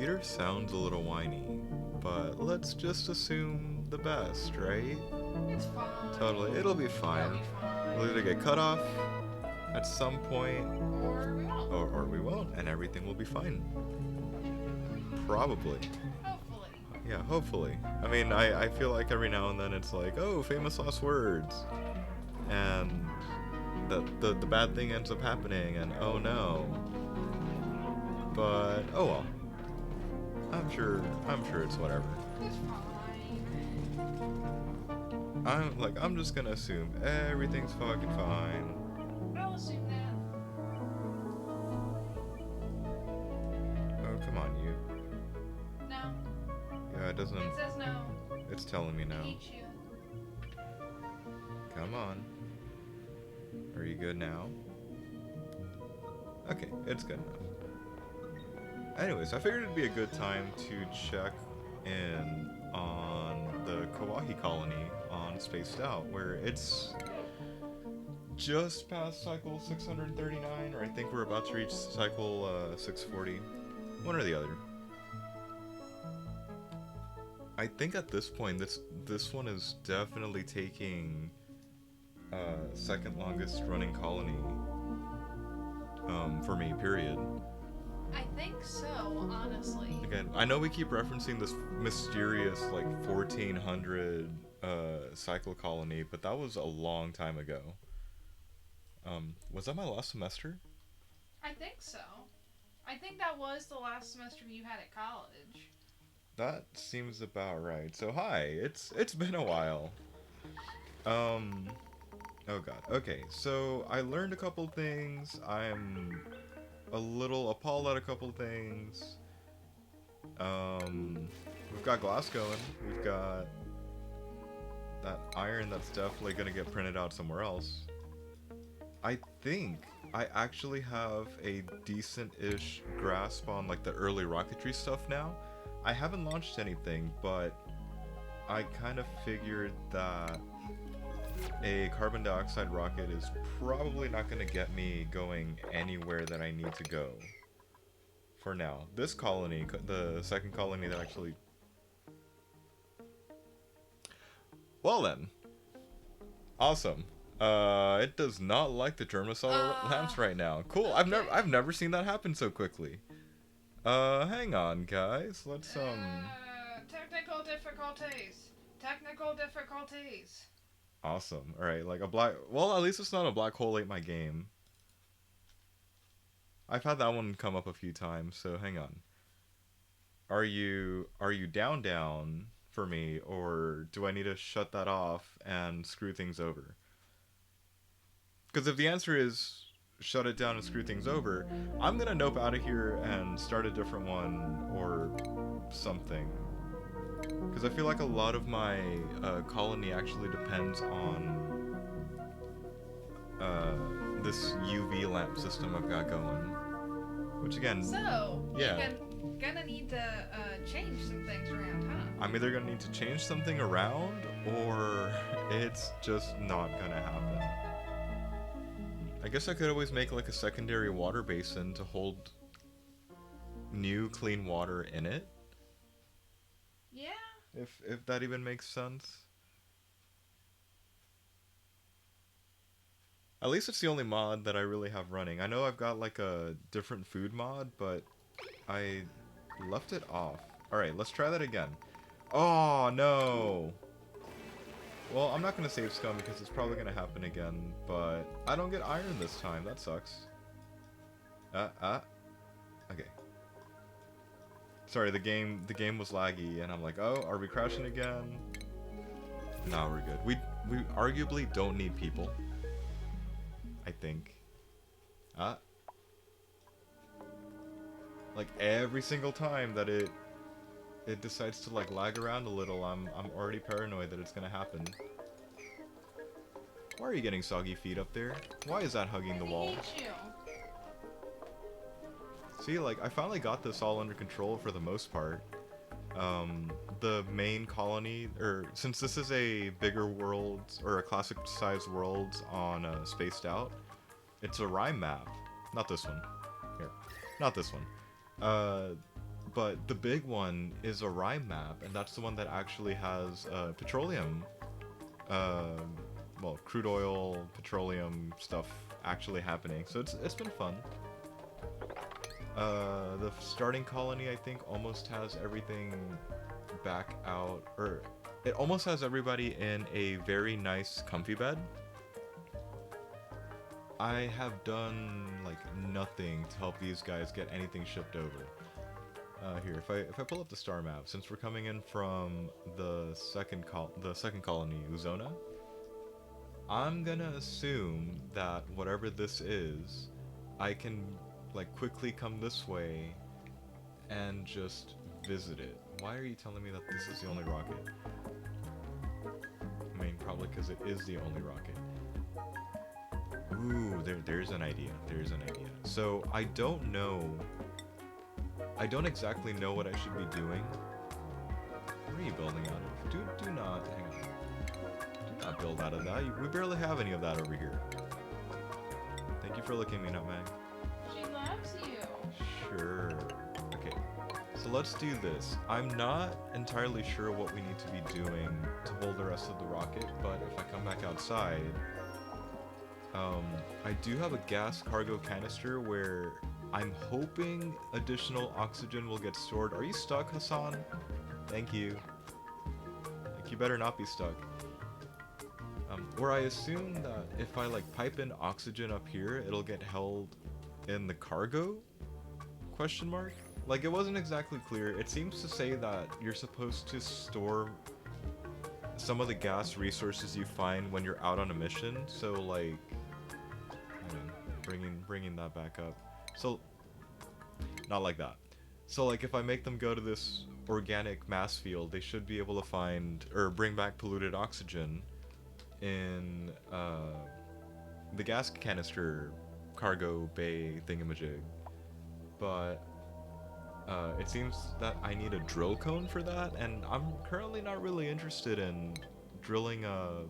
computer sounds a little whiny, but let's just assume the best, right? It's fine. Totally, it'll be It'll fine. be fine. We'll either get cut off at some point, Or we won't. or we won't, and everything will be fine. Probably. Hopefully. Yeah, hopefully. I mean, I feel like every now and then it's like, oh, famous last words. And the bad thing ends up happening, and oh no. But, oh well. I'm sure it's whatever. It's fine. I'm just gonna assume everything's fucking fine. I'll assume that. Oh, come on, you. No. Yeah, it doesn't. It says no. It's telling me I no. hate you. Come on. Are you good now? Okay, it's good enough. Anyways, I figured it'd be a good time to check in on the Kawahi colony on Spaced Out, where it's just past cycle 639, or I think we're about to reach cycle 640. One or the other. I think at this point, this one is definitely taking second longest running colony for me, period. I think so, honestly. Again, I know we keep referencing this mysterious, like, 1400 cycle colony, but that was a long time ago. Was that my last semester? I think so. I think that was the last semester you had at college. That seems about right. So hi, it's been a while. Oh god. Okay, so I learned a couple things. I'm a little appalled at a couple things. We've got glass going. We've got that iron that's definitely gonna get printed out somewhere else. I think I actually have a decent-ish grasp on like the early rocketry stuff now. I haven't launched anything, but I kind of figured that a carbon dioxide rocket is probably not going to get me going anywhere that I need to go. For now. This colony, the second colony that actually... Well then. Awesome. It does not like the germicell lamps right now. Cool. Okay. I've never seen that happen so quickly. Hang on, guys. Let's Technical difficulties. Technical difficulties. Awesome. All right, like a black. Well, at least it's not a black hole ate my game. I've had that one come up a few times, so hang on. Are you down for me, or do I need to shut that off and screw things over? Because if the answer is shut it down and screw things over, I'm gonna nope out of here and start a different one or something. Because I feel like a lot of my colony actually depends on this UV lamp system I've got going. Which again, So, yeah. you're gonna need to change some things around, huh? I'm either gonna need to change something around, or it's just not gonna happen. I guess I could always make like a secondary water basin to hold new clean water in it. Yeah. If that even makes sense. At least it's the only mod that I really have running. I know I've got like a different food mod, but I left it off. Alright, let's try that again. Oh, no! Well, I'm not going to save scum because it's probably going to happen again, but I don't get iron this time. That sucks. Okay. Sorry, the game was laggy, and I'm like, oh, are we crashing again? No, we're good. We arguably don't need people. I think. Like every single time that it decides to like lag around a little, I'm already paranoid that it's gonna happen. Why are you getting soggy feet up there? Why is that hugging the wall? I hate you. See, like, I finally got this all under control for the most part. The main colony, or since this is a bigger world, or a classic-sized world on Spaced Out, it's a rhyme map. Not this one. Here. Not this one. But the big one is a Rime map, and that's the one that actually has petroleum, uh, well, crude oil, petroleum stuff actually happening. So it's been fun. The starting colony, I think, almost has everything back out, or it almost has everybody in a very nice, comfy bed. I have done like nothing to help these guys get anything shipped over. Here, if I pull up the star map, since we're coming in from the second colony, Uzona, I'm gonna assume that whatever this is, I can like quickly come this way and just visit it. Why are you telling me that this is the only rocket? I mean, probably because it is the only rocket. Ooh, there's an idea. There's an idea. So I don't know. I don't exactly know what I should be doing. What are you building out of? Do not hang on. Do not build out of that. We barely have any of that over here. Thank you for looking at me, Nutmeg. She loves you. Sure. Okay. So let's do this. I'm not entirely sure what we need to be doing to hold the rest of the rocket, but if I come back outside, I do have a gas cargo canister where I'm hoping additional oxygen will get stored. Are you stuck, Hassan? Thank you. Like, you better not be stuck. Where I assume that if I like pipe in oxygen up here, it'll get held in the cargo? Question mark? Like, it wasn't exactly clear. It seems to say that you're supposed to store some of the gas resources you find when you're out on a mission. So like, bringing that back up. So, not like that. So like, if I make them go to this organic mass field, they should be able to find or bring back polluted oxygen in the gas canister cargo bay thingamajig. But it seems that I need a drill cone for that, and I'm currently not really interested in drilling a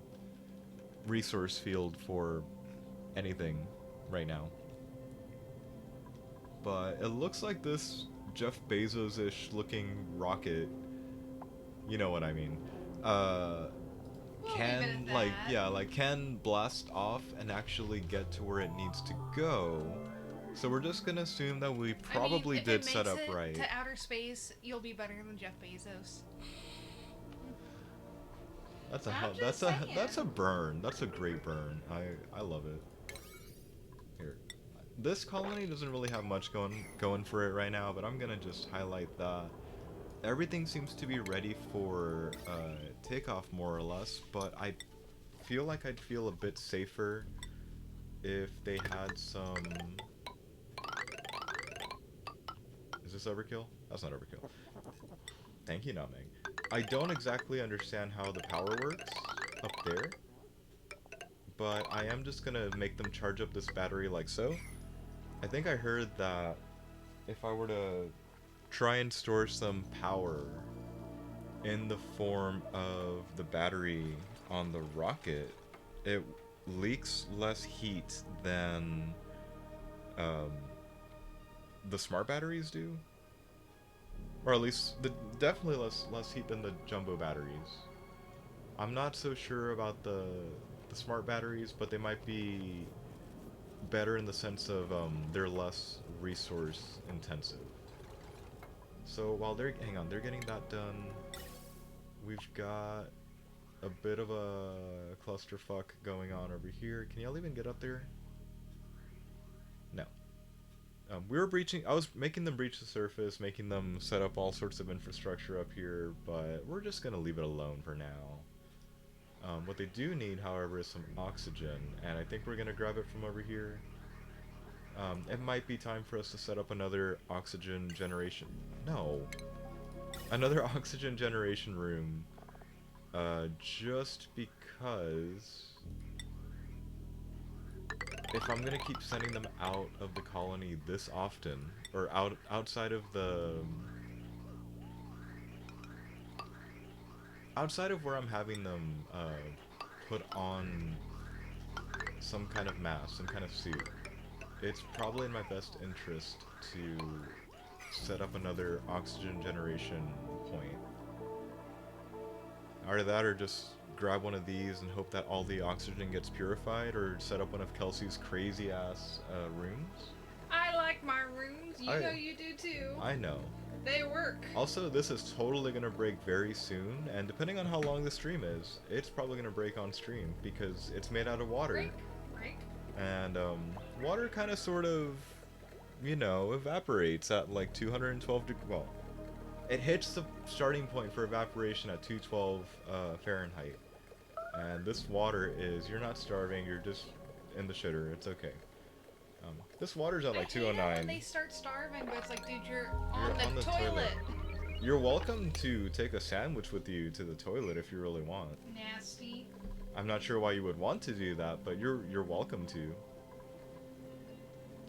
resource field for anything right now. But it looks like this Jeff Bezos-ish looking rocket, you know what I mean, can like, yeah, like can blast off and actually get to where it needs to go. So we're just gonna assume that we probably did set up right. To outer space, you'll be better than Jeff Bezos. That's a burn. That's a great burn. I love it. Here, this colony doesn't really have much going for it right now, but I'm gonna just highlight that everything seems to be ready for takeoff more or less. But I feel like I'd feel a bit safer if they had some. Is this overkill? That's not overkill. Thank you, Nutmeg. I don't exactly understand how the power works up there, but I am just gonna make them charge up this battery like so. I think I heard that if I were to try and store some power in the form of the battery on the rocket, it leaks less heat than the smart batteries do, or at least definitely less heat than the jumbo batteries. I'm not so sure about the smart batteries, but they might be better in the sense of they're less resource intensive. So while they're getting that done, we've got a bit of a clusterfuck going on over here. Can y'all even get up there? No. We were breaching. I was making them breach the surface, making them set up all sorts of infrastructure up here, but we're just gonna leave it alone for now. What they do need, however, is some oxygen, and I think we're gonna grab it from over here. It might be time for us to set up another oxygen generation. No, another oxygen generation room. Just because. If I'm gonna keep sending them out of the colony this often, or outside of where I'm having them put on some kind of mask, some kind of suit, it's probably in my best interest to set up another oxygen generation point. Either that or just grab one of these and hope that all the oxygen gets purified, or set up one of Kelsey's crazy ass rooms. I like my rooms. You know you do too. I know. They work. Also, this is totally gonna break very soon, and depending on how long the stream is, it's probably gonna break on stream because it's made out of water. Break. And water kind of sort of, you know, evaporates at like 212 degrees. Well, it hits the starting point for evaporation at 212 Fahrenheit. And this water is, you're not starving, you're just in the shitter. It's okay. This water's at like 209. When they start starving, but it's like, dude, you're on the toilet. You're welcome to take a sandwich with you to the toilet if you really want. Nasty. I'm not sure why you would want to do that, but you're welcome to.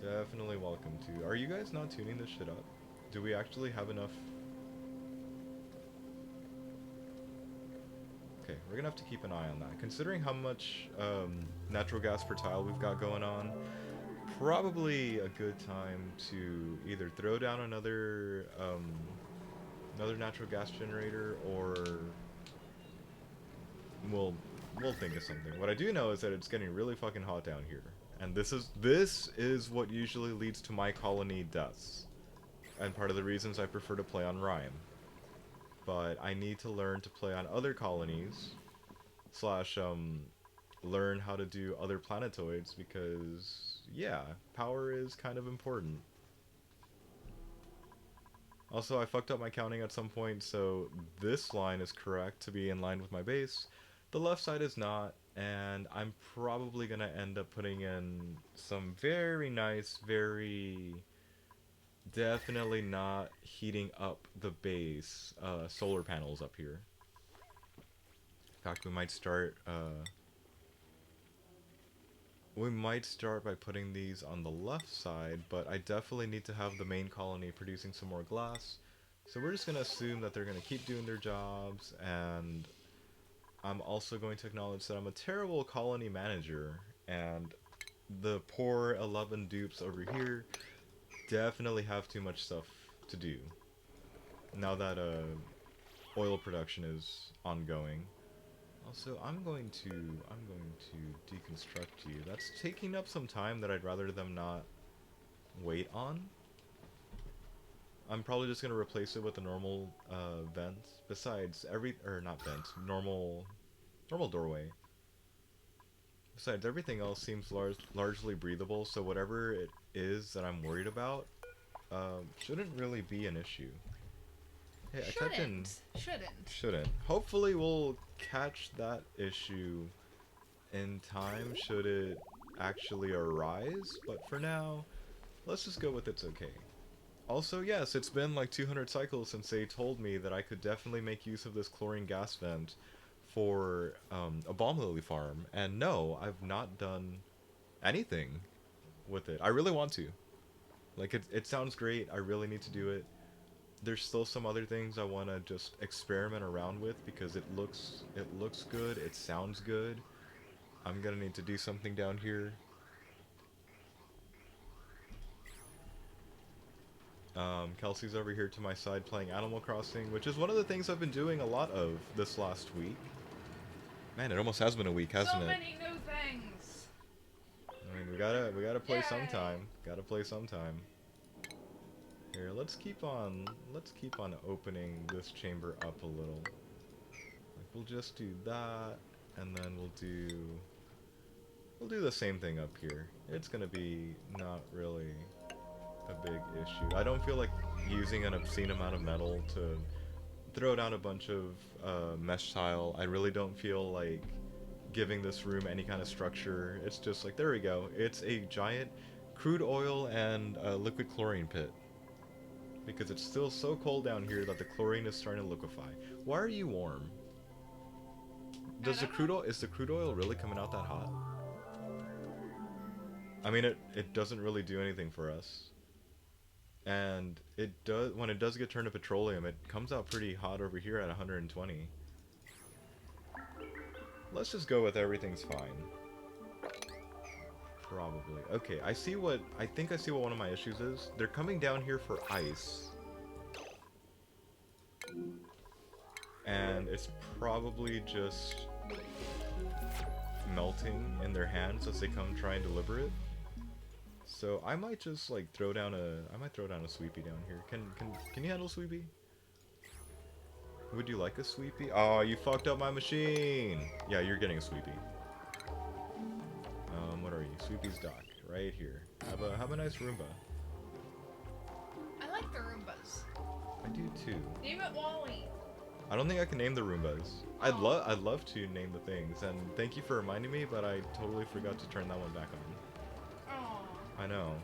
Definitely welcome to. Are you guys not tuning this shit up? Do we actually have enough? Okay, we're gonna have to keep an eye on that. Considering how much natural gas per tile we've got going on, probably a good time to either throw down another natural gas generator, or we'll think of something. What I do know is that it's getting really fucking hot down here, and this is what usually leads to my colony deaths, and part of the reasons I prefer to play on Rime. But I need to learn to play on other colonies, slash learn how to do other planetoids, because yeah, power is kind of important. Also, I fucked up my counting at some point, so this line is correct to be in line with my base. The left side is not, and I'm probably gonna end up putting in some very nice, very definitely not heating up the base solar panels up here. In fact, we might start by putting these on the left side, but I definitely need to have the main colony producing some more glass. So we're just going to assume that they're going to keep doing their jobs, and I'm also going to acknowledge that I'm a terrible colony manager, and the poor 11 dupes over here definitely have too much stuff to do now that oil production is ongoing. Also, I'm going to deconstruct you. That's taking up some time that I'd rather them not wait on. I'm probably just gonna replace it with a normal vent. Besides, not vent, normal doorway. Besides, everything else seems largely breathable, so whatever it is that I'm worried about shouldn't really be an issue. Hey, Shouldn't. Hopefully we'll catch that issue in time should it actually arise, but for now, let's just go with it's okay. Also, yes, it's been like 200 cycles since they told me that I could definitely make use of this chlorine gas vent for a bomb lily farm, and no, I've not done anything with it. I really want to. Like, it sounds great, I really need to do it. There's still some other things I want to just experiment around with because it looks good, it sounds good. I'm gonna need to do something down here. Kelsey's over here to my side playing Animal Crossing, which is one of the things I've been doing a lot of this last week. Man, it almost has been a week, hasn't it? So many new things. I mean, we gotta play sometime. Gotta play sometime. Here, let's keep on opening this chamber up a little. Like, we'll just do that, and then we'll do the same thing up here. It's gonna be not really a big issue. I don't feel like using an obscene amount of metal to throw down a bunch of mesh tile. I really don't feel like giving this room any kind of structure. It's just like, there we go. It's a giant crude oil and liquid chlorine pit. Because it's still so cold down here that the chlorine is starting to liquefy. Why are you warm? Is the crude oil really coming out that hot? I mean, it doesn't really do anything for us. And when it does get turned to petroleum, it comes out pretty hot over here at 120. Let's just go with everything's fine. Probably. Okay, I think I see what one of my issues is. They're coming down here for ice. And it's probably just melting in their hands as they come try and deliver it. So I might just like throw down a sweepy down here. Can you handle sweepy? Would you like a sweepy? Oh, you fucked up my machine. Yeah, you're getting a sweepy. What are you? Sweepy's dock right here. Have a nice Roomba. I like the Roombas. I do too. Name it Wally. I don't think I can name the Roombas. I'd love to name the things, and thank you for reminding me, but I totally forgot to turn that one back on. Oh. I know.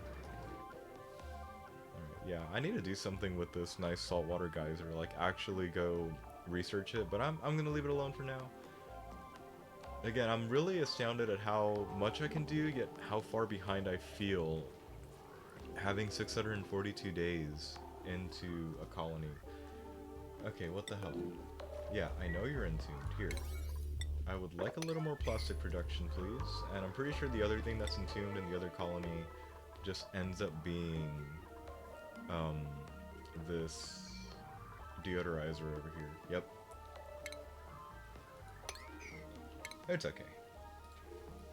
Alright, yeah, I need to do something with this nice saltwater geyser, like actually go research it, but I'm gonna leave it alone for now. Again, I'm really astounded at how much I can do, yet how far behind I feel having 642 days into a colony. Okay, what the hell? Yeah, I know you're entombed. Here. I would like a little more plastic production, please. And I'm pretty sure the other thing that's entombed in the other colony just ends up being this deodorizer over here. Yep. It's okay.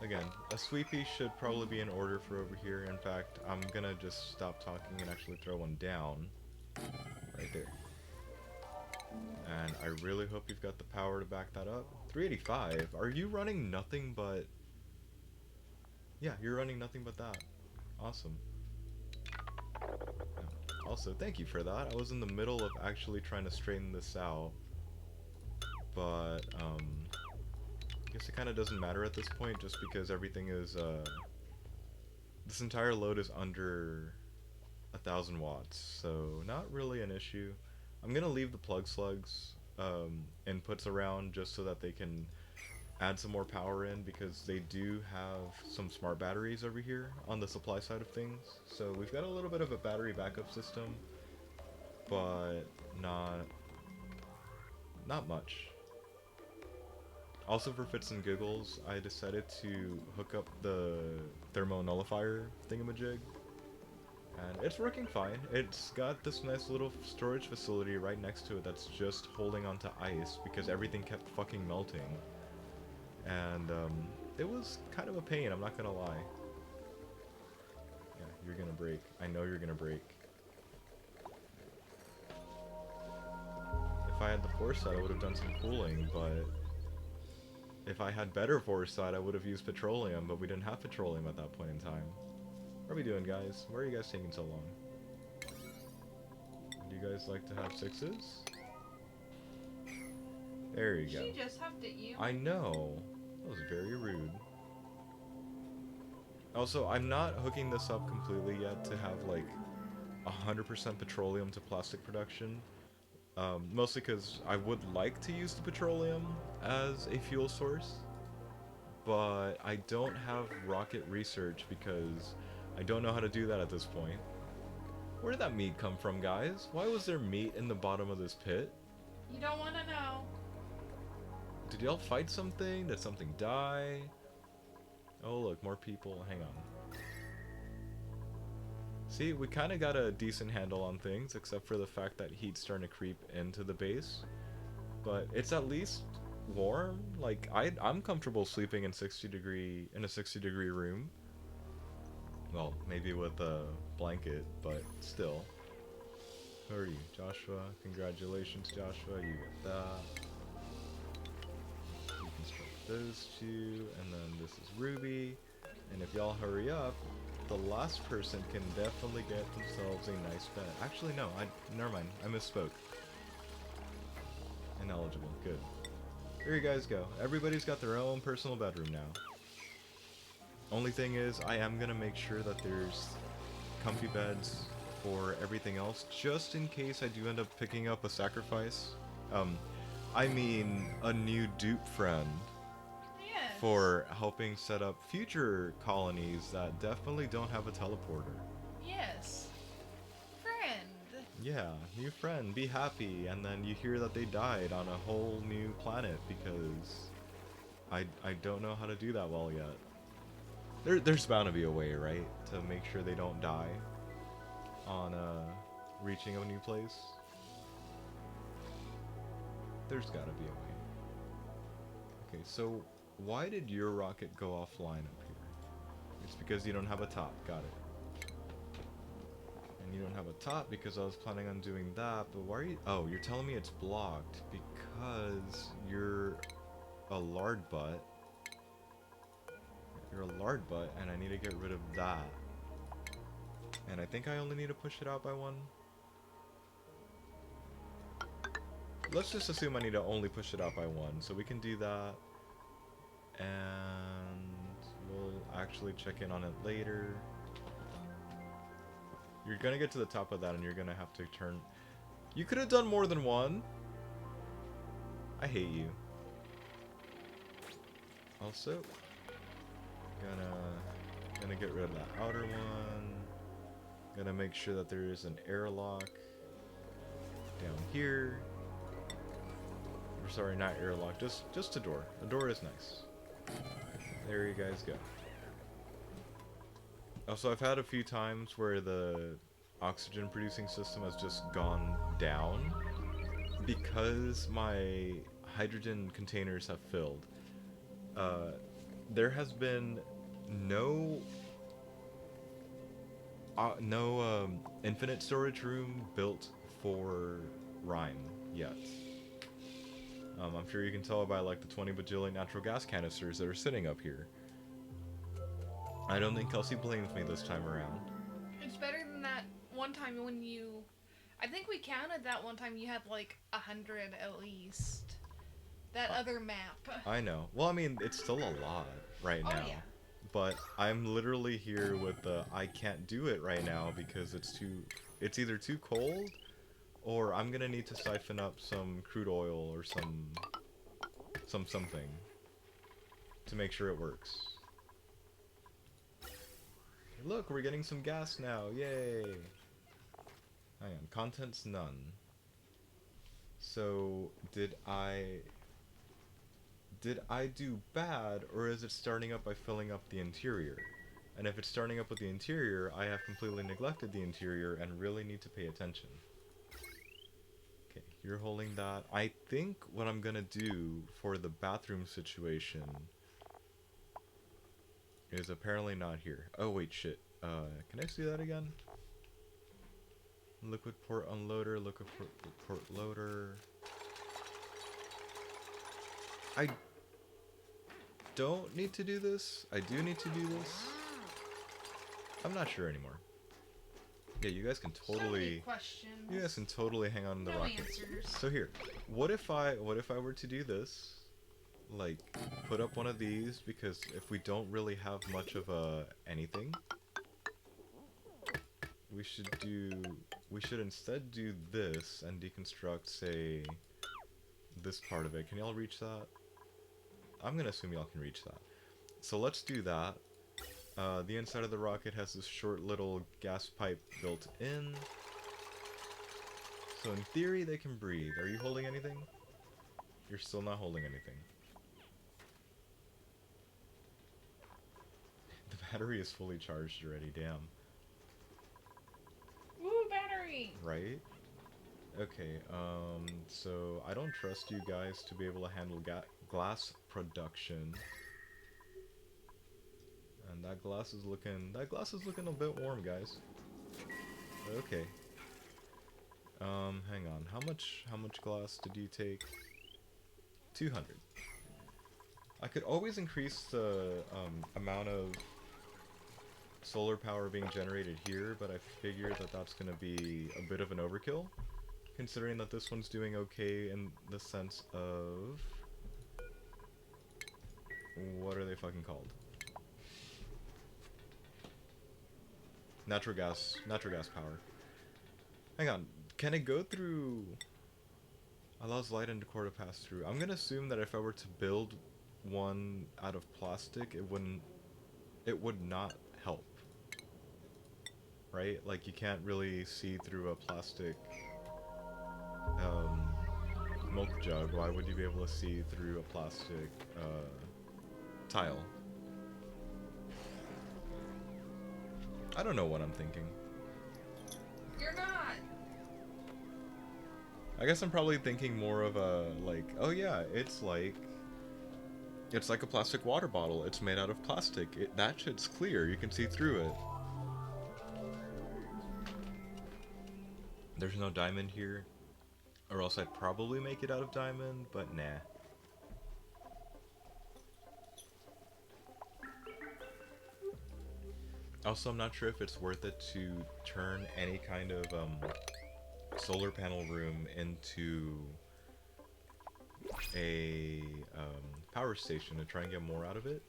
Again, a sweepy should probably be in order for over here. In fact, I'm gonna just stop talking and actually throw one down. Right there. And I really hope you've got the power to back that up. 385? Are you running nothing but... Yeah, you're running nothing but that. Awesome. Also, thank you for that. I was in the middle of actually trying to straighten this out. But, I guess it kind of doesn't matter at this point, just because everything is, this entire load is under 1,000 watts, so not really an issue. I'm gonna leave the plug slugs inputs around just so that they can add some more power in, because they do have some smart batteries over here on the supply side of things. So we've got a little bit of a battery backup system, but not much. Also, for fits and giggles, I decided to hook up the thermo nullifier thingamajig. And it's working fine. It's got this nice little storage facility right next to it that's just holding onto ice because everything kept fucking melting. And it was kind of a pain, I'm not gonna lie. Yeah, you're gonna break. I know you're gonna break. If I had the foresight, I would have done some cooling, but if I had better foresight, I would have used petroleum, but we didn't have petroleum at that point in time. What are we doing, guys? Why are you guys taking so long? Do you guys like to have sixes? There you go. She just huffed at you. I know. That was very rude. Also, I'm not hooking this up completely yet to have like 100% petroleum to plastic production. Mostly because I would like to use the petroleum as a fuel source, but I don't have rocket research because I don't know how to do that at this point. Where did that meat come from, guys? Why was there meat in the bottom of this pit? You don't want to know. Did y'all fight something? Did something die? Oh look, more people. Hang on. See, we kind of got a decent handle on things, except for the fact that heat's starting to creep into the base. But it's at least warm. Like, I'm comfortable sleeping in a 60 degree room. Well, maybe with a blanket, but still. Who are you? Joshua. Congratulations, Joshua. You get that. You construct those two, and then this is Ruby. And if y'all hurry up, the last person can definitely get themselves a nice bed. Actually, no, never mind. I misspoke. Ineligible. Good. There you guys go. Everybody's got their own personal bedroom now. Only thing is, I am gonna make sure that there's comfy beds for everything else, just in case I do end up picking up a sacrifice. I mean, a new dupe friend. Yes. For helping set up future colonies that definitely don't have a teleporter. Yes. Friend. Yeah, new friend, be happy, and then you hear that they died on a whole new planet because I don't know how to do that well yet. There's bound to be a way, right? To make sure they don't die on reaching a new place. There's gotta be a way. Okay, so why did your rocket go offline up here? It's because you don't have a top, got it. And you don't have a top because I was planning on doing that, but why are you... Oh, you're telling me it's blocked because you're a lard butt. You're a lard butt, and I need to get rid of that. And I think I only need to push it out by one. Let's just assume I need to only push it out by one, so we can do that. And we'll actually check in on it later. You're gonna get to the top of that and you're gonna have to turn... You could have done more than one. I hate you. Also, gonna get rid of that outer one. Gonna make sure that there is an airlock down here. Or sorry, not airlock, just a door. A door is nice. There you guys go. Also, I've had a few times where the oxygen producing system has just gone down because my hydrogen containers have filled. There has been no infinite storage room built for Rhyme yet. I'm sure you can tell by like the 20 bajillion natural gas canisters that are sitting up here. I don't think Kelsey blames me this time around. It's better than that one time when you... I think we counted that one time you had like 100 at least. That other map. I know. Well, I mean, it's still a lot right now. Oh, yeah. But I'm literally here with the I can't do it right now because it's either too cold or I'm gonna need to siphon up some crude oil or something to make sure it works. Look, we're getting some gas now, yay! Hang on, contents none. So, did I do bad, or is it starting up by filling up the interior? And if it's starting up with the interior, I have completely neglected the interior and really need to pay attention. Okay, you're holding that. I think what I'm gonna do for the bathroom situation is apparently not here. Oh wait, shit. Can I see that again? Liquid port unloader, liquid port loader. I don't need to do this. I do need to do this. I'm not sure anymore. Yeah, you guys can totally... You guys can totally hang on to the rocket. Answers. So here, what if I were to do this? Like, put up one of these, because if we don't really have much of anything, we should instead do this and deconstruct, say, this part of it. Can y'all reach that? I'm gonna assume y'all can reach that. So let's do that. The inside of the rocket has this short little gas pipe built in. So in theory they can breathe. Are you holding anything? You're still not holding anything. The battery is fully charged already, damn. Woo, battery! Right? Okay, so I don't trust you guys to be able to handle glass production. And that glass is looking a bit warm, guys. Okay. Hang on. How much glass did you take? 200. I could always increase the amount of solar power being generated here, but I figure that that's going to be a bit of an overkill, considering that this one's doing okay in the sense of... What are they fucking called? Natural gas power. Hang on, can it go through... Allows light and decor to pass through. I'm gonna assume that if I were to build one out of plastic, it would not help. Right? Like, you can't really see through a plastic milk jug. Why would you be able to see through a plastic tile? I don't know what I'm thinking. You're not. I guess I'm probably thinking more of a, like, oh yeah, it's like a plastic water bottle. It's made out of plastic. That shit's clear. You can see through it. There's no diamond here. Or else I'd probably make it out of diamond, but nah. Also, I'm not sure if it's worth it to turn any kind of solar panel room into a power station to try and get more out of it.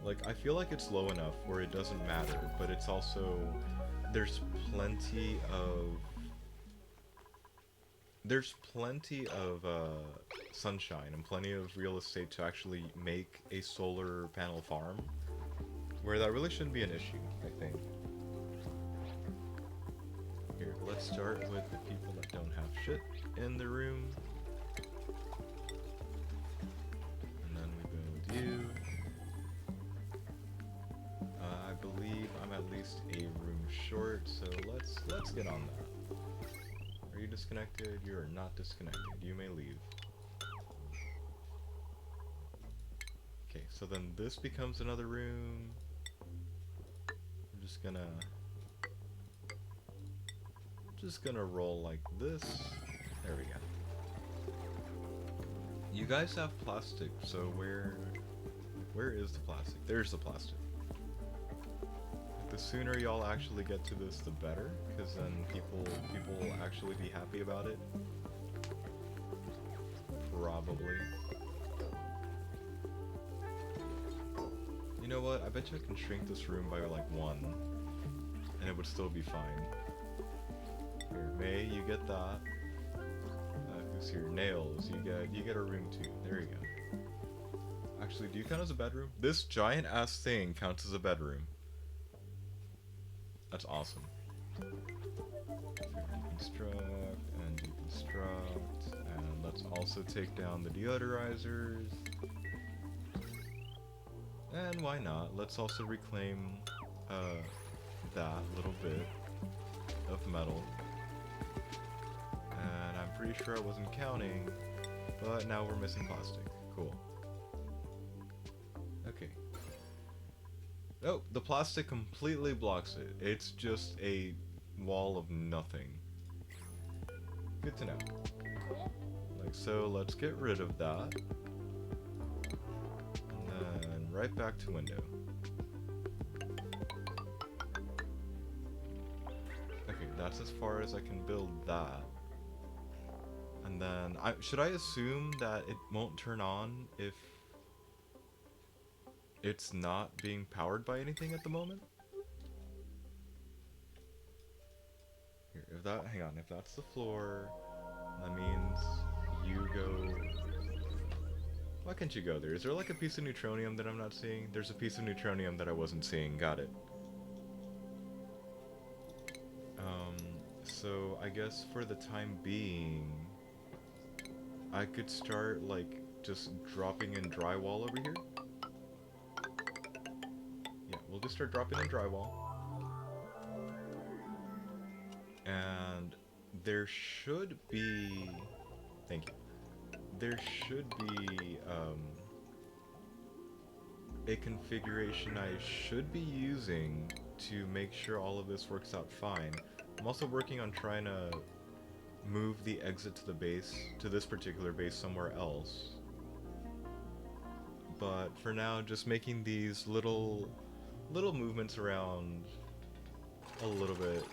Like, I feel like it's low enough where it doesn't matter, but it's also, there's plenty of sunshine and plenty of real estate to actually make a solar panel farm, where that really shouldn't be an issue, I think. Here, let's start with the people that don't have shit in the room. And then we build you. I believe I'm at least a room short, so let's get on that. Are you disconnected? You are not disconnected. You may leave. Okay, so then this becomes another room. I'm just gonna roll like this. There we go. You guys have plastic, so where is the plastic? There's the plastic. The sooner y'all actually get to this, the better, because then people will actually be happy about it. Probably. You know what? I bet you I can shrink this room by like 1, and it would still be fine. Here, May, you get that. Who's here? Nails, you get a room too. There you go. Actually, do you count as a bedroom? This giant ass thing counts as a bedroom. That's awesome. Deconstruct and deconstruct, and let's also take down the deodorizers. And why not? Let's also reclaim that little bit of metal. And I'm pretty sure I wasn't counting, but now we're missing plastic. Cool. Okay. Oh, the plastic completely blocks it. It's just a wall of nothing. Good to know. Like so, let's get rid of that. And then right back to window. Okay, that's as far as I can build that. And then, should I assume that it won't turn on if it's not being powered by anything at the moment? Here, if that's the floor, that means you go... Why can't you go there? Is there like a piece of neutronium that I'm not seeing? There's a piece of neutronium that I wasn't seeing, got it. So I guess for the time being, I could start like just dropping in drywall over here. Yeah, we'll just start dropping in drywall. And there should be... Thank you. There should be a configuration I should be using to make sure all of this works out fine. I'm also working on trying to move the exit to the base, to this particular base, somewhere else. But for now, just making these little movements around a little bit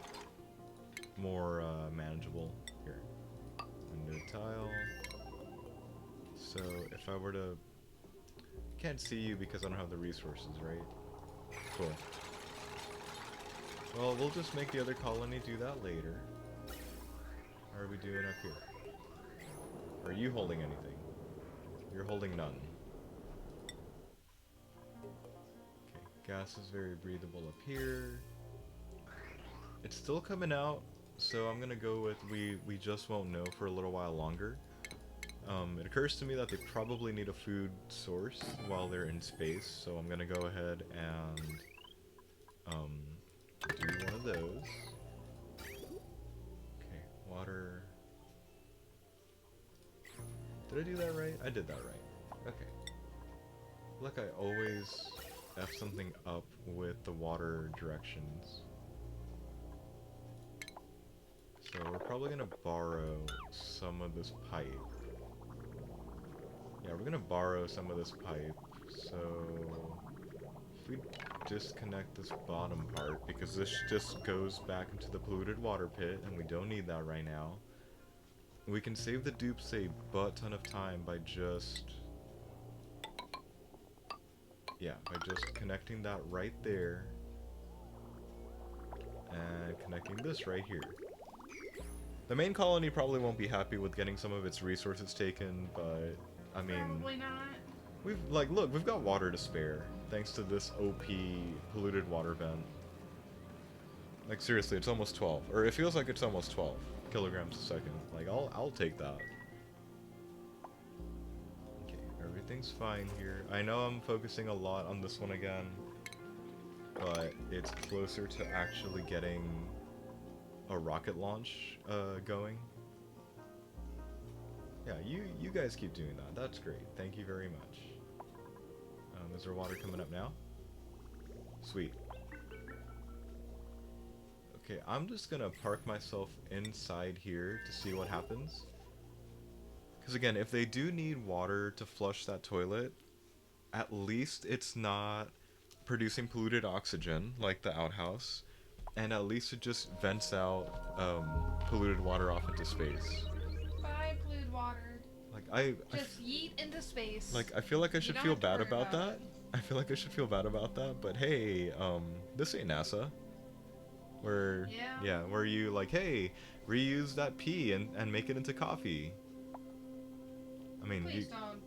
more manageable. Here, window tile. So if I were to... Can't see you because I don't have the resources, right? Cool. Well, we'll just make the other colony do that later. How are we doing up here? Are you holding anything? You're holding none. Okay, gas is very breathable up here. It's still coming out, so I'm gonna go with we just won't know for a little while longer. It occurs to me that they probably need a food source while they're in space, so I'm gonna go ahead and do one of those. Okay, water. Did I do that right? I did that right. Okay. Like I always F something up with the water directions. So we're probably gonna borrow some of this pipe. Yeah, we're gonna borrow some of this pipe. So if we disconnect this bottom part, because this just goes back into the polluted water pit, and we don't need that right now. We can save the dupes a butt ton of time by just... yeah, by just connecting that right there. And connecting this right here. The main colony probably won't be happy with getting some of its resources taken, but... I mean... Probably not. We've, like, look, we've got water to spare, thanks to this OP polluted water vent. Like, seriously, it's almost 12. Or it feels like it's almost 12 kilograms a second. Like, I'll take that. Okay, everything's fine here. I know I'm focusing a lot on this one again, but it's closer to actually getting a rocket launch going. Yeah, you guys keep doing that. That's great. Thank you very much. Is there water coming up now? Sweet. Okay, I'm just gonna park myself inside here to see what happens. Because again, if they do need water to flush that toilet, at least it's not producing polluted oxygen like the outhouse, and at least it just vents out polluted water off into space. Bye, polluted water. Like Just yeet into space. like I feel like I should don't feel have to bad worry about about that. it. I feel like I should feel bad about that, but hey, this ain't NASA. Where Yeah. where you like, hey, reuse that pee and make it into coffee. I mean, Please don't.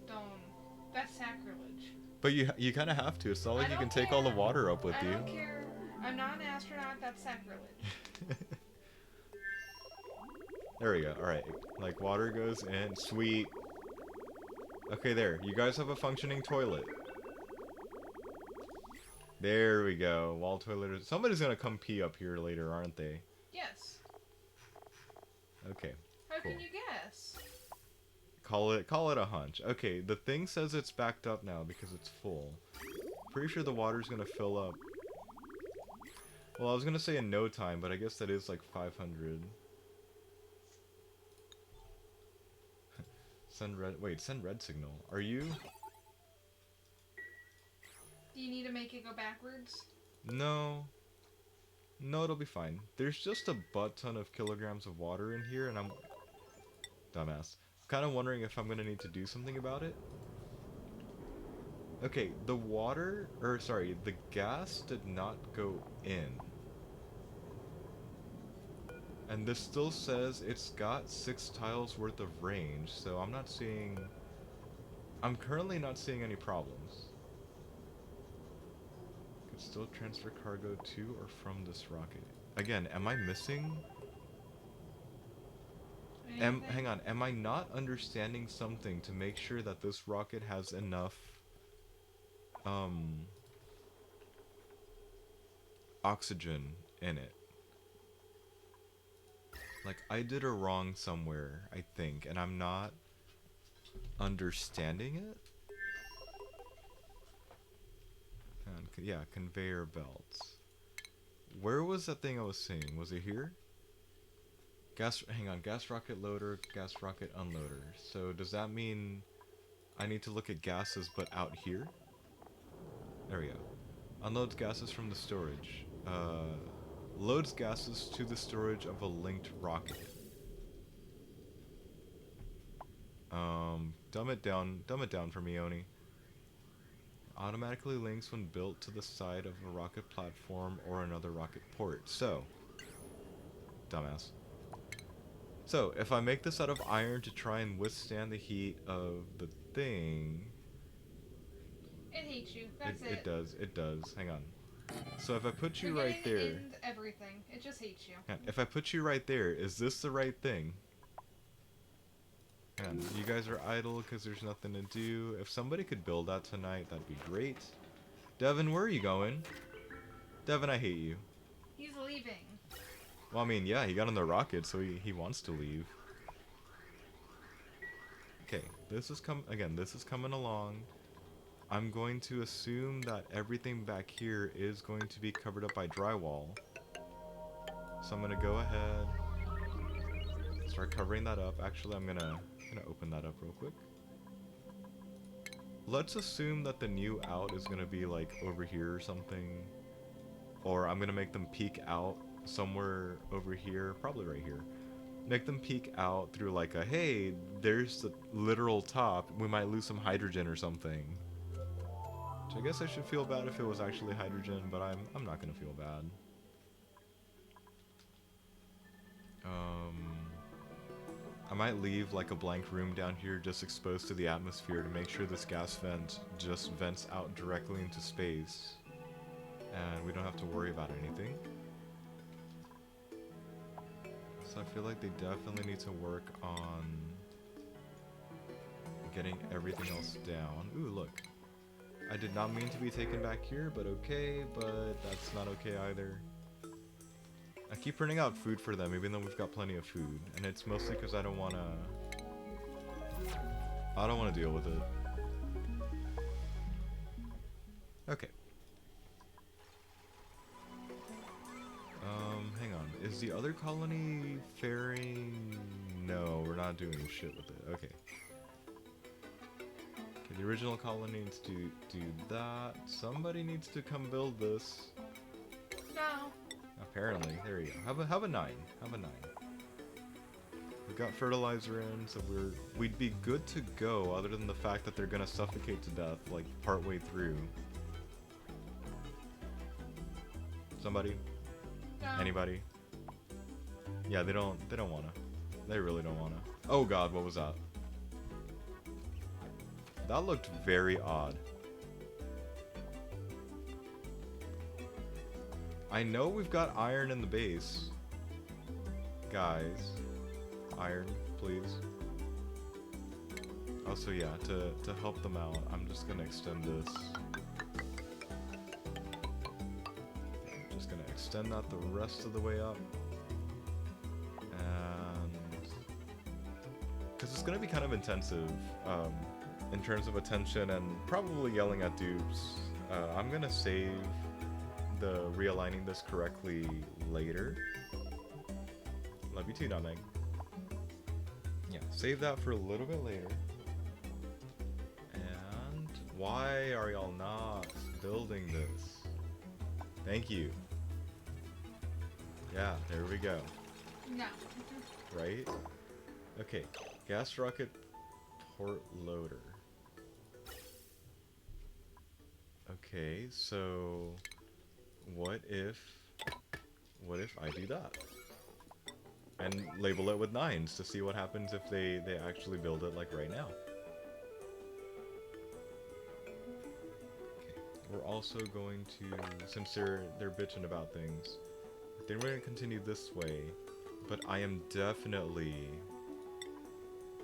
That's sacrilege. but you kind of have to. It's not like I you can don't take all the care. water up with I you. don't care. I'm not an astronaut. That's sacrilege. There we go. All right, like water goes in. Sweet. Okay, there. You guys have a functioning toilet. There we go. Wall toilet. Somebody's gonna come pee up here later, aren't they? Yes. Okay. How Cool. can you guess? Call it a hunch. Okay, the thing says it's backed up now because it's full. Pretty sure the water's gonna fill up. Well, I was gonna say in no time, but I guess that is like 500. Send red. Wait, send red signal. Are you? Do you need to make it go backwards? No. No, it'll be fine. There's just a butt ton of kilograms of water in here, and I'm... dumbass. Kind of wondering if I'm gonna need to do something about it. Okay, the water, or sorry, the gas did not go in. And this still says it's got 6 tiles worth of range, so I'm not seeing... I'm currently not seeing any problems. Could still transfer cargo to or from this rocket. Again, am I missing... hang on, am I not understanding something to make sure that this rocket has enough oxygen in it? Like, I did a wrong somewhere, I think, and I'm not understanding it? Yeah, conveyor belts. Where was that thing I was seeing? Was it here? Hang on, gas rocket loader, gas rocket unloader. So does that mean I need to look at gases but out here? There we go. Unloads gases from the storage. Loads gases to the storage of a linked rocket. Dumb it down for me, Oni. Automatically links when built to the side of a rocket platform or another rocket port. So, dumbass. So, if I make this out of iron to try and withstand the heat of the thing... It hates you. That's it. It does. Hang on. So if I put you right Forgetting there... and everything. It just hates you. If I put you right there, is this the right thing? Hang on. You guys are idle because there's nothing to do. If somebody could build that tonight, that'd be great. Devin, where are you going? Devin, I hate you. He's leaving. Well, I mean, yeah, he got on the rocket, so he wants to leave. Okay, this is coming along. I'm going to assume that everything back here is going to be covered up by drywall. So I'm gonna go ahead, start covering that up. Actually, I'm gonna open that up real quick. Let's assume that the new out is gonna be like over here or something. Or I'm gonna make them peek out somewhere over here, probably right here. Make them peek out through like a, hey, there's the literal top. We might lose some hydrogen or something. So I guess I should feel bad if it was actually hydrogen, but I'm not gonna feel bad. I might leave like a blank room down here just exposed to the atmosphere to make sure this gas vent just vents out directly into space. And we don't have to worry about anything. So I feel like they definitely need to work on getting everything else down. Ooh, look. I did not mean to be taken back here, but okay, but that's not okay either. I keep running out food for them, even though we've got plenty of food. And it's mostly because I don't want to deal with it. Okay. Hang on. Is the other colony faring? No, we're not doing shit with it. Okay. Okay, the original colony needs to do that. Somebody needs to come build this. No. Apparently. There you go. Have a 9. Have a 9. We've got fertilizer in, so we'd be good to go, other than the fact that they're gonna suffocate to death, like, partway through. Somebody? No. Anybody? Yeah, they don't wanna. They really don't wanna. Oh god, what was that? That looked very odd. I know we've got iron in the base. Guys. Iron, please. Also, yeah, to help them out, I'm just gonna extend this. Just gonna extend that the rest of the way up. And... because it's gonna be kind of intensive, in terms of attention and probably yelling at dupes. I'm gonna save the realigning this correctly later. Love you too, Nutmeg. Yeah, save that for a little bit later. And why are y'all not building this? Thank you. Yeah, there we go. No. Right? Okay, gas rocket port loader. Okay, so what if I do that? And label it with 9s to see what happens if they actually build it like right now. Okay, we're also going to, since they're bitching about things, then we're going to continue this way, but I am definitely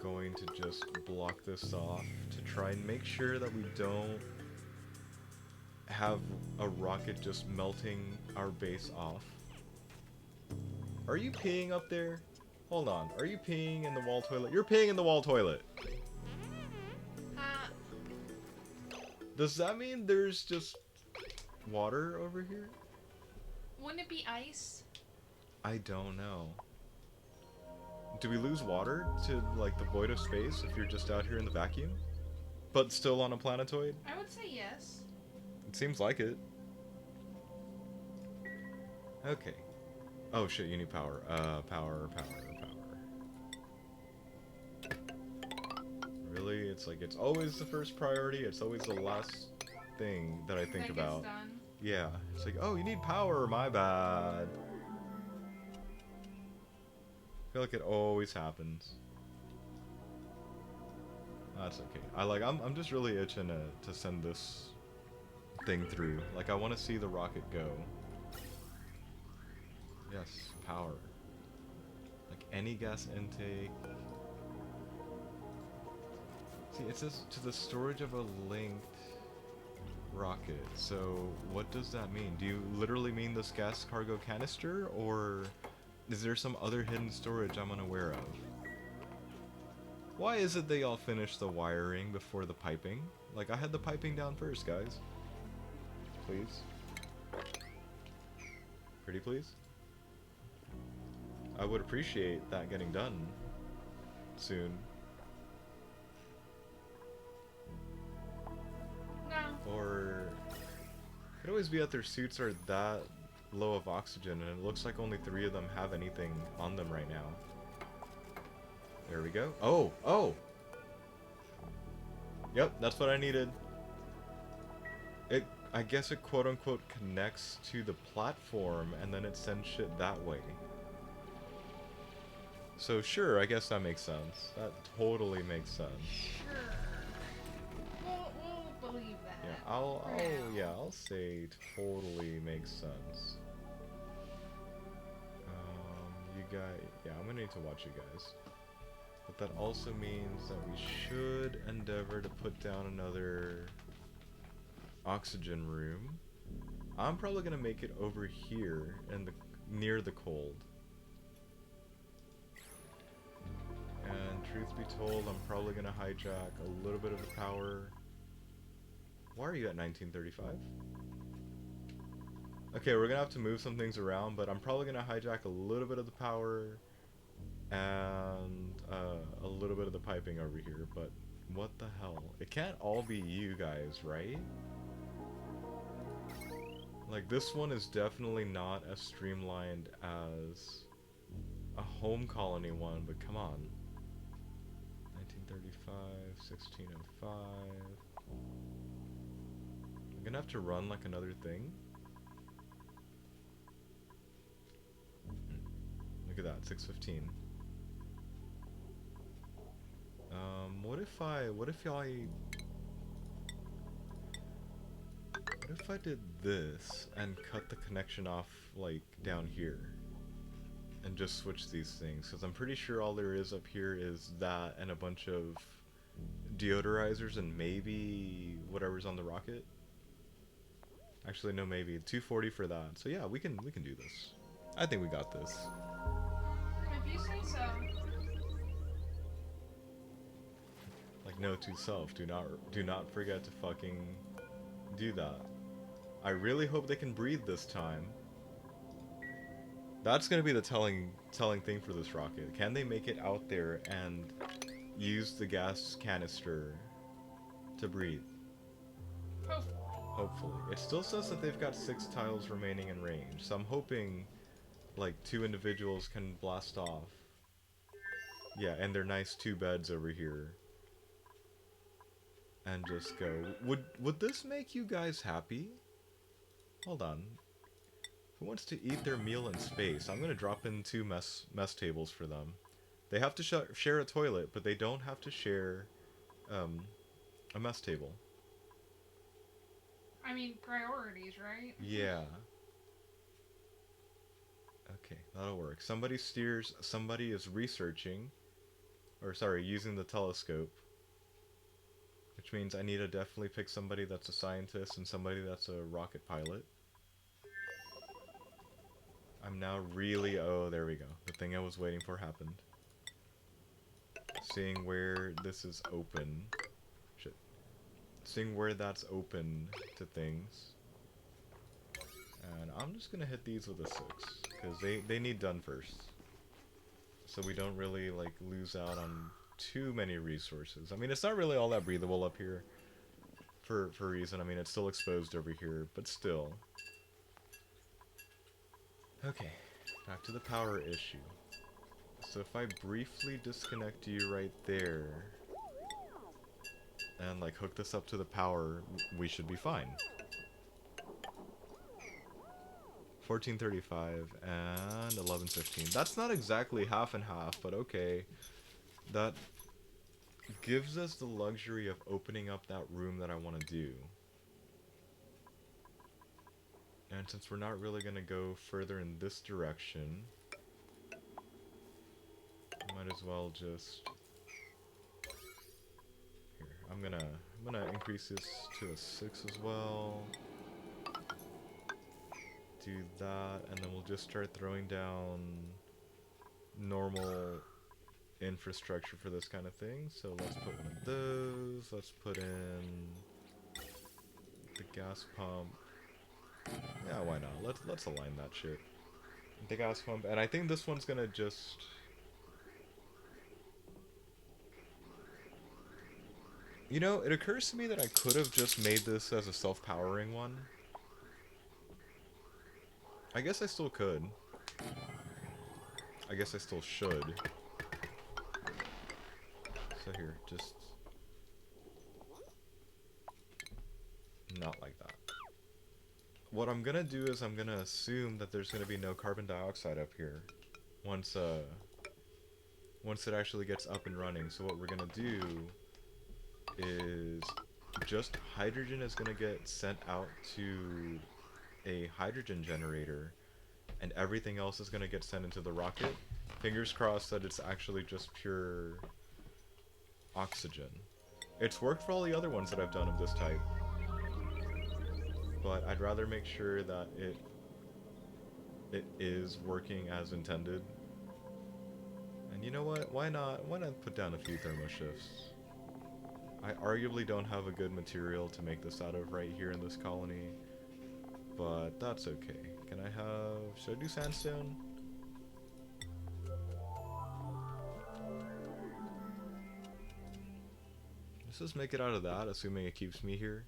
going to just block this off to try and make sure that we don't have a rocket just melting our base off. Are you peeing up there? Hold on. Are you peeing in the wall toilet? You're peeing in the wall toilet. Does that mean there's just water over here? Wouldn't it be ice? I don't know. Do we lose water to, like, the void of space if you're just out here in the vacuum? But still on a planetoid? I would say yes. It seems like it. Okay. Oh shit, you need power. Power. Really? It's like, it's always the first priority, it's always the last thing that I think about. Done. Yeah. It's like, oh, you need power, my bad. I feel like it always happens. That's okay. I'm just really itching to send this thing through. Like, I want to see the rocket go. Yes, power. Like, any gas intake. See, it says to the storage of a linked rocket. So what does that mean? Do you literally mean this gas cargo canister, or is there some other hidden storage I'm unaware of? Why is it they all finished the wiring before the piping? Like, I had the piping down first, guys. Please. Pretty please? I would appreciate that getting done soon. No. Or it could always be that their suits are that low of oxygen, and it looks like only 3 of them have anything on them right now. There we go. Oh! Oh! Yep, that's what I needed. I guess it quote-unquote connects to the platform, and then it sends shit that way. So sure, I guess that makes sense. That totally makes sense. Sure. We'll believe that. Yeah, I'll say totally makes sense. You guys, yeah, I'm gonna need to watch you guys. But that also means that we should endeavor to put down another oxygen room. I'm probably gonna make it over here and near the cold. And truth be told, I'm probably gonna hijack a little bit of the power. Why are you at 1935? Okay, we're gonna have to move some things around, but I'm probably gonna hijack a little bit of the power and a little bit of the piping over here, but what the hell? It can't all be you guys, right? Like, this one is definitely not as streamlined as a home colony one, but come on. 1935, 1605. I'm gonna have to run like another thing. Look at that, 615. What if I did this and cut the connection off, like, down here? And just switch these things? Because I'm pretty sure all there is up here is that and a bunch of deodorizers and maybe whatever's on the rocket. Actually, no, maybe 240 for that. So yeah, we can do this. I think we got this. If you say so. Like, note to self, do not forget to fucking do that. I really hope they can breathe this time. That's gonna be the telling thing for this rocket. Can they make it out there and use the gas canister to breathe? Hopefully. It still says that they've got 6 tiles remaining in range, so I'm hoping like 2 individuals can blast off. Yeah, and their nice 2 beds over here. And just go. Would this make you guys happy? Hold on. Who wants to eat their meal in space? I'm gonna drop in 2 mess tables for them. They have to share a toilet, but they don't have to share a mess table. I mean, priorities, right? Yeah. Okay, that'll work. Somebody is researching, or sorry, using the telescope. Which means I need to definitely pick somebody that's a scientist and somebody that's a rocket pilot. I'm now really... Oh, there we go. The thing I was waiting for happened. Seeing where this is open. Shit. Seeing where that's open to things. And I'm just gonna hit these with a 6. Because they need done first. So we don't really, like, lose out on too many resources. I mean, it's not really all that breathable up here. For a reason. I mean, it's still exposed over here. But still. Okay, back to the power issue. So if I briefly disconnect you right there, and like hook this up to the power, we should be fine. 1435 and 1115. That's not exactly half and half, but okay. That gives us the luxury of opening up that room that I want to do. And since we're not really going to go further in this direction, I might as well just... Here, I'm gonna I'm gonna increase this to a 6 as well. Do that, and then we'll just start throwing down normal infrastructure for this kind of thing. So let's put one of those. Let's put in the gas pump. Yeah, why not? Let's align that shit. The gas pump, and I think this one's gonna just. You know, it occurs to me that I could have just made this as a self-powering one. I guess I still could. I guess I still should. So here, just not like that. What I'm gonna do is I'm gonna assume that there's gonna be no carbon dioxide up here once it actually gets up and running. So what we're gonna do is just hydrogen is gonna get sent out to a hydrogen generator, and everything else is gonna get sent into the rocket. Fingers crossed that it's actually just pure oxygen. It's worked for all the other ones that I've done of this type, but I'd rather make sure that it is working as intended. And you know what? Why not put down a few thermo shifts? I arguably don't have a good material to make this out of right here in this colony, but that's okay. Can I have... should I do sandstone? Let's just make it out of that, assuming it keeps me here.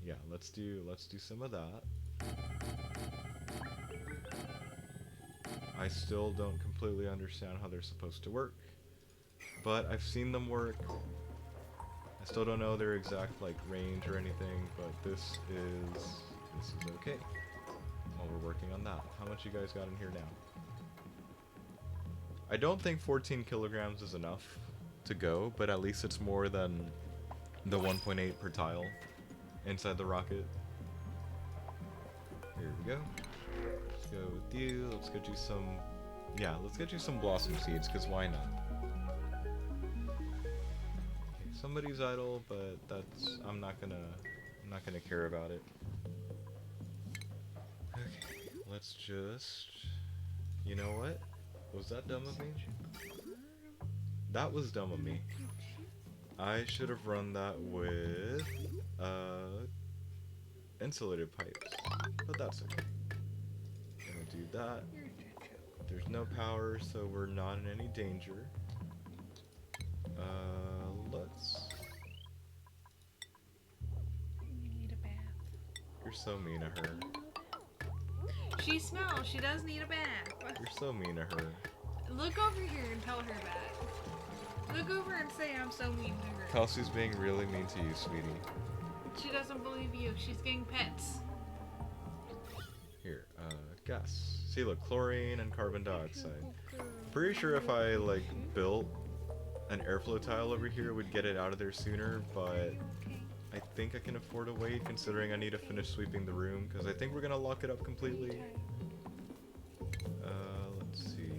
Yeah, let's do some of that. I still don't completely understand how they're supposed to work, but I've seen them work. I still don't know their exact like range or anything, but this is okay. While we're working on that, how much you guys got in here now? I don't think 14 kilograms is enough to go, but at least it's more than the 1.8 per tile inside the rocket. Here we go. Let's go with you. Let's get you some... yeah, let's get you some blossom seeds, because why not? Okay, somebody's idle, but that's... I'm not gonna care about it. Okay, let's just... you know what? Was that dumb of me? That was dumb of me. I should have run that with insulated pipes, but that's okay. Gonna do that. There's no power, so we're not in any danger. Let's... You need a bath. You're so mean to her. She smells. She does need a bath. You're so mean to her. Look over here and tell her that. Look over and say I'm so mean to her. Kelsey's being really mean to you, sweetie. She doesn't believe you. She's getting pets. Here, gas. See, look, chlorine and carbon dioxide. Pretty sure if I, like, built an airflow tile over here, would get it out of there sooner, but I think I can afford to wait, considering I need to finish sweeping the room, because I think we're gonna lock it up completely. Let's see.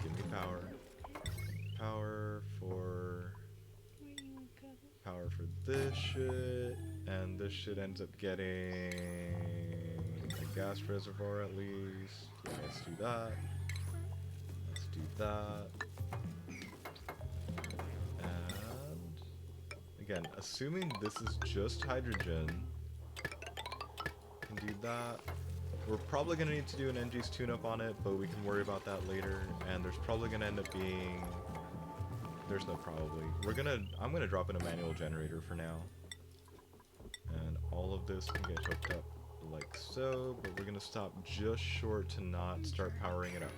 Give me power. Power for this shit, and this shit ends up getting a gas reservoir at least. Yeah, let's do that. Let's do that. And again, assuming this is just hydrogen, can do that. We're probably gonna need to do an NG's tune-up on it, but we can worry about that later. And there's probably gonna end up being... there's no probably. I'm gonna drop in a manual generator for now. And all of this can get hooked up like so, but we're gonna stop just short to not start powering it up.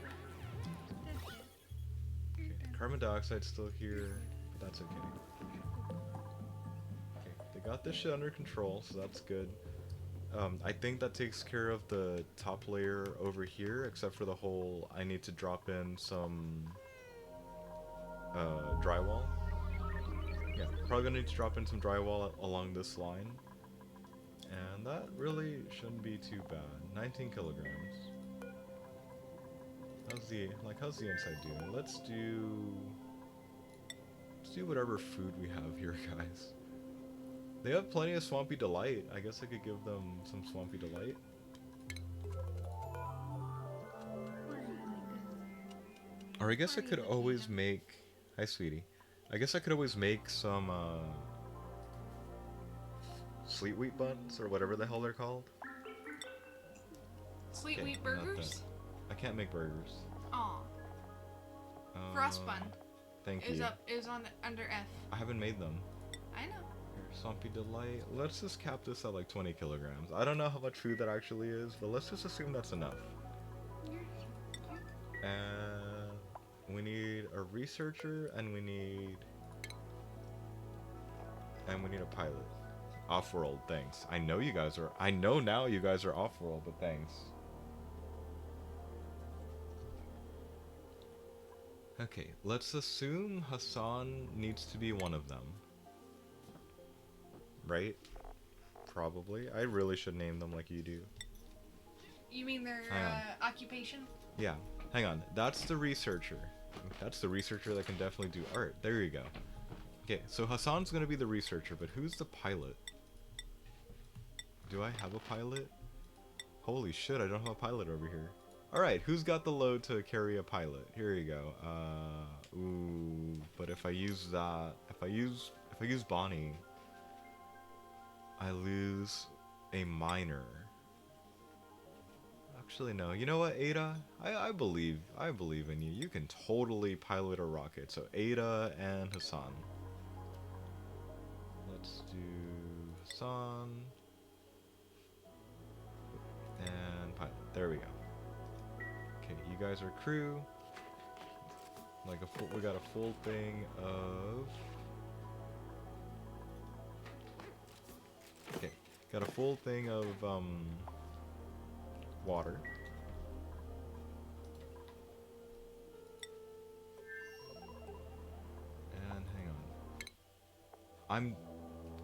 Okay, carbon dioxide's still here, but that's okay. Okay, they got this shit under control, so that's good. I think that takes care of the top layer over here, except for the whole, I need to drop in some drywall. Yeah, probably gonna need to drop in some drywall along this line. And that really shouldn't be too bad. 19 kilograms. how's the inside doing? Let's do whatever food we have here, guys. They have plenty of Swampy Delight. I guess I could give them some Swampy Delight. Or I guess I could always make... Hi, sweetie. I guess I could always make some, sweet wheat buns, or whatever the hell they're called. Sweet Okay, wheat not that. burgers? I can't make burgers. Aw. Frost bun. Thank you. Is on under F. I haven't made them. I know. Here, Swampy Delight. Let's just cap this at like 20 kilograms. I don't know how much food that actually is, but let's just assume that's enough. And we need a researcher, and we need a pilot. Off-world, thanks. I know now you guys are off-world, but thanks. Okay, let's assume Hassan needs to be one of them. Right? Probably. I really should name them like you do. You mean their occupation? Yeah. Hang on. That's the researcher. That's the researcher that can definitely do art. There you go. Okay, so Hassan's gonna be the researcher, but who's the pilot? Do I have a pilot? Holy shit, I don't have a pilot over here. Alright, who's got the load to carry a pilot? Here you go. Ooh, but if I use that, if I use Bonnie, I lose a miner. Actually, no. You know what, Ada? I believe in you. You can totally pilot a rocket. So Ada and Hassan. Let's do Hassan and pilot. There we go. Okay, you guys are crew. Like we got a full thing of. Okay, got a full thing of water. And hang on. I'm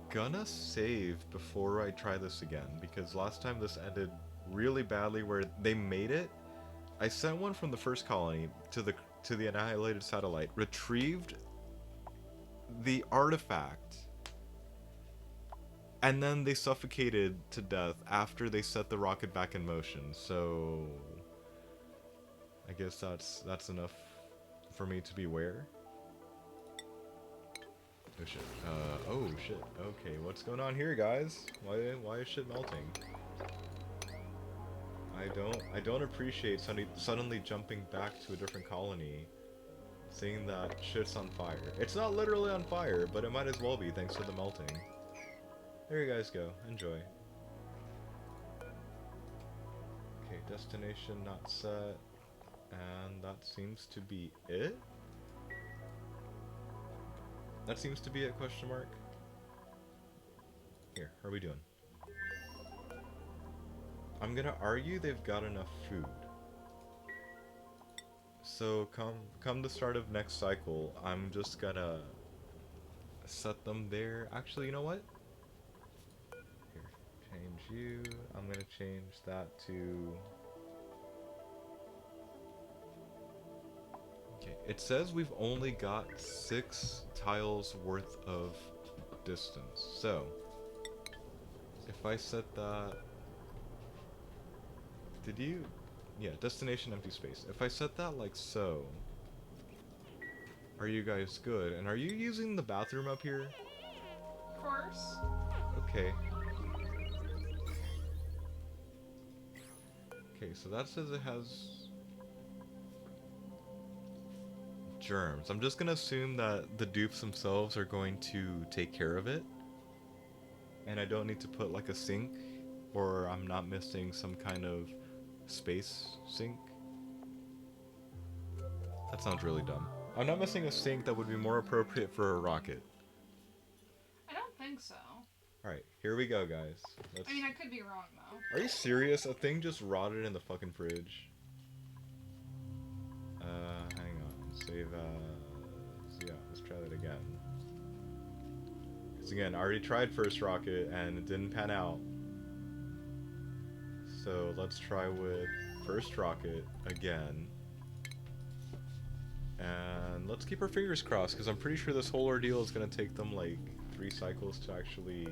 gonna save before I try this again, because last time this ended really badly where they made it. I sent one from the first colony to the annihilated satellite, retrieved the artifact, and then they suffocated to death after they set the rocket back in motion. So I guess that's enough for me to beware. Oh shit. Oh shit. Okay, what's going on here, guys? Why is shit melting? I don't appreciate suddenly jumping back to a different colony, seeing that shit's on fire. It's not literally on fire, but it might as well be thanks to the melting. There you guys go. Enjoy. Okay, destination not set, and that seems to be it? That seems to be it, question mark? Here, how are we doing? I'm gonna argue they've got enough food. So come the start of next cycle, I'm just gonna set them there. Actually, you know what? Here, change you. I'm gonna change that to... Okay, it says we've only got 6 tiles worth of distance. So, if I set that... Did you? Yeah, destination empty space. If I set that like so, are you guys good? And are you using the bathroom up here? Of course. Okay. Okay, so that says it has germs. I'm just gonna assume that the dupes themselves are going to take care of it. And I don't need to put like a sink, or I'm not missing some kind of space sink. That sounds really dumb. I'm not missing a sink that would be more appropriate for a rocket. I don't think so. Alright, here we go, guys. I mean, I could be wrong, though. Are you serious? A thing just rotted in the fucking fridge. Hang on. Save as... Yeah, let's try that again. Because again, I already tried first rocket and it didn't pan out. So let's try with first rocket again. And let's keep our fingers crossed, because I'm pretty sure this whole ordeal is going to take them like 3 cycles to actually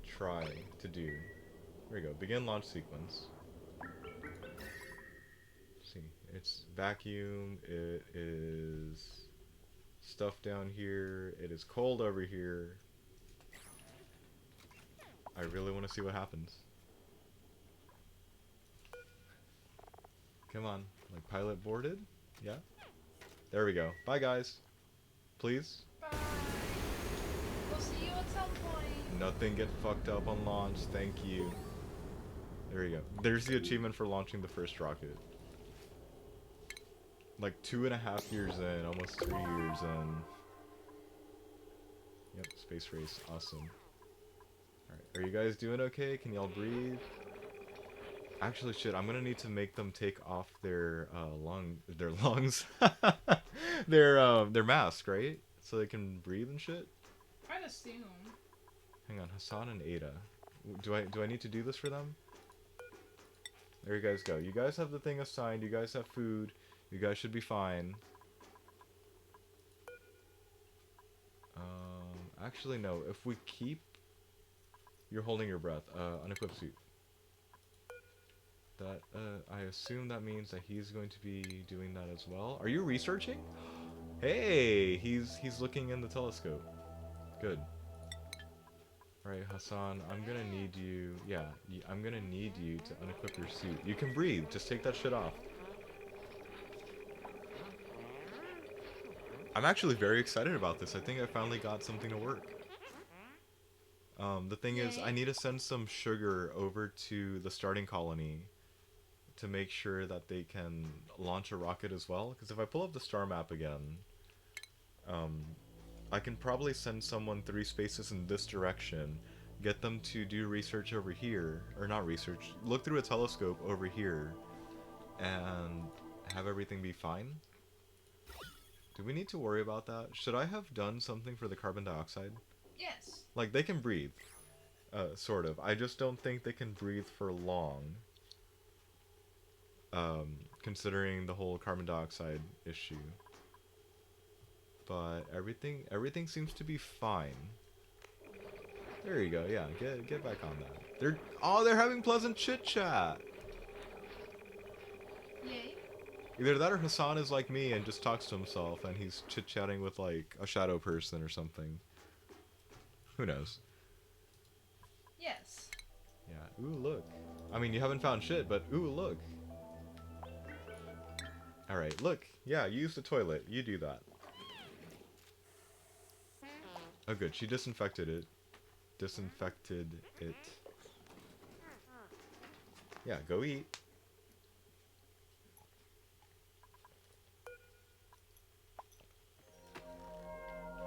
try to do. There we go. Begin launch sequence. Let's see. It's vacuum. It is stuff down here. It is cold over here. I really want to see what happens. Come on. Like pilot boarded? Yeah? There we go. Bye guys. Please? Bye. We'll see you at some point. Nothing get fucked up on launch. Thank you. There you go. There's the achievement for launching the first rocket. Like 2.5 years in, almost 3 years in. Yep, space race. Awesome. Alright, are you guys doing okay? Can y'all breathe? Actually, shit, I'm gonna need to make them take off their lungs, their mask, right? So they can breathe and shit. I'd assume. Hang on, Hassan and Ada. Do I need to do this for them? There you guys go. You guys have the thing assigned. You guys have food. You guys should be fine. Actually, no. If we keep... You're holding your breath. Unequipped suit. That, I assume that means that he's going to be doing that as well. Are you researching? Hey! He's looking in the telescope. Good. Right, Hassan, I'm gonna need you... Yeah, I'm gonna need you to unequip your suit. You can breathe. Just take that shit off. I'm actually very excited about this. I think I finally got something to work. The thing is, I need to send some sugar over to the starting colony to make sure that they can launch a rocket as well. Because if I pull up the star map again, I can probably send someone 3 spaces in this direction, get them to do research over here, or not research, look through a telescope over here, and have everything be fine. Do we need to worry about that? Should I have done something for the carbon dioxide? Yes. Like, they can breathe. Sort of. I just don't think they can breathe for long. Considering the whole carbon dioxide issue. But everything seems to be fine. There you go, yeah, get back on that. They're having pleasant chit chat! Yay. Either that or Hassan is like me and just talks to himself and he's chit-chatting with like a shadow person or something. Who knows? Yes. Yeah, ooh, look. I mean, you haven't found shit, but ooh, look. Alright, look. Yeah, use the toilet. You do that. Oh good, she disinfected it. Disinfected it. Yeah, go eat.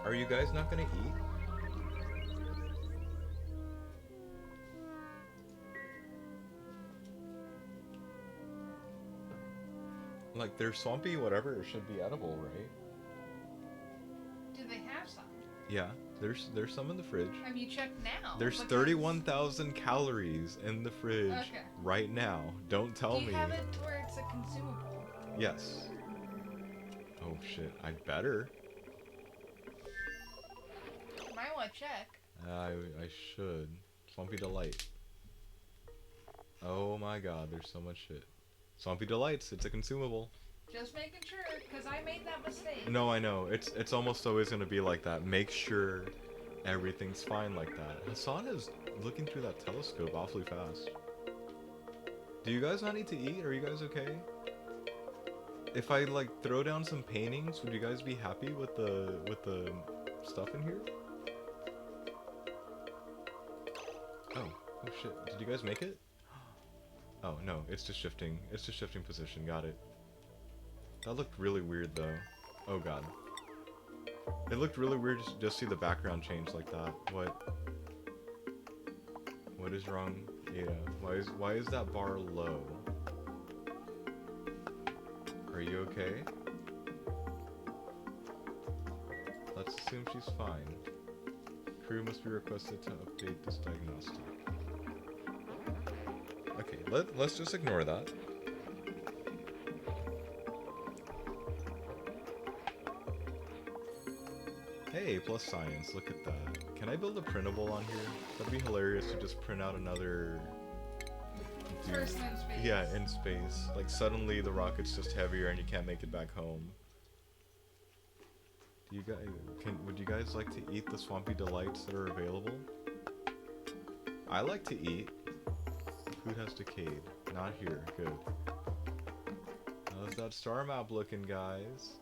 Are you guys not gonna eat? Like, they're swampy, whatever, it should be edible, right? Do they have some? Yeah, there's some in the fridge. Have you checked now? There's Because 31,000 calories in the fridge right now. Don't tell Do me. you have it to where it's a consumable? Yes. Oh shit, I better. Might want to check. I should. Swampy Delight. Oh my god, there's so much shit. Swampy Delights, it's a consumable. Just making sure, because I made that mistake. No, I know. It's almost always gonna be like that. Make sure everything's fine like that. Hassan is looking through that telescope awfully fast. Do you guys not need to eat? Are you guys okay? If I like throw down some paintings, would you guys be happy with the stuff in here? Oh shit. Did you guys make it? Oh no, it's just shifting. It's just shifting position. Got it. That looked really weird though. Oh god. It looked really weird to just see the background change like that. What is wrong? Yeah. Why is that bar low? Are you okay? Let's assume she's fine. Crew must be requested to update this diagnostic. Okay, let's just ignore that. Hey, plus science, look at that. Can I build a printable on here? That'd be hilarious to just print out another... dude. Person in space. Yeah, in space. Like, suddenly the rocket's just heavier and you can't make it back home. Do you guys... would you guys like to eat the swampy delights that are available? I like to eat. Food has decayed. Not here. Good. How's that star map looking, guys?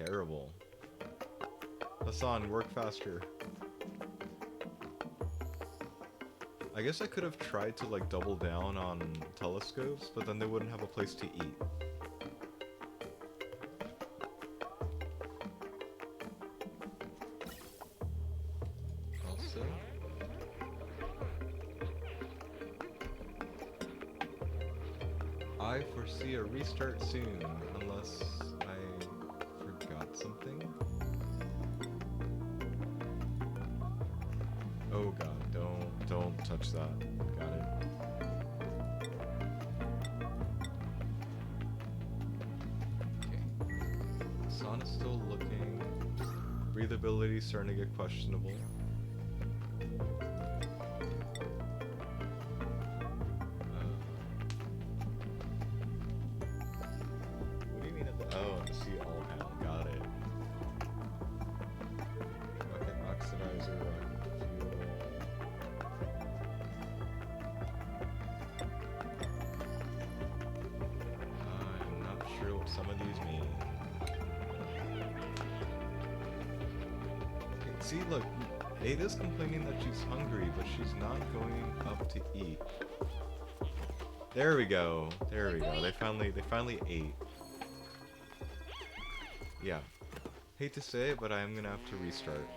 Terrible. Hassan, work faster. I guess I could have tried to like double down on telescopes, but then they wouldn't have a place to eat. Also, I foresee a restart soon, unless I forgot something. Oh god, don't touch that. Got it. Okay. Sun is still looking. Breathability starting to get questionable. What do you mean at the... Oh, the sea all panel. Got it. Rocket oxidizer, rocket fuel. I'm not sure what some of these mean. Okay, see, look, Ada's complaining that she's hungry, but she's not going up to eat. There we go. There we go. They finally ate. Yeah. Hate to say it, but I am gonna have to restart.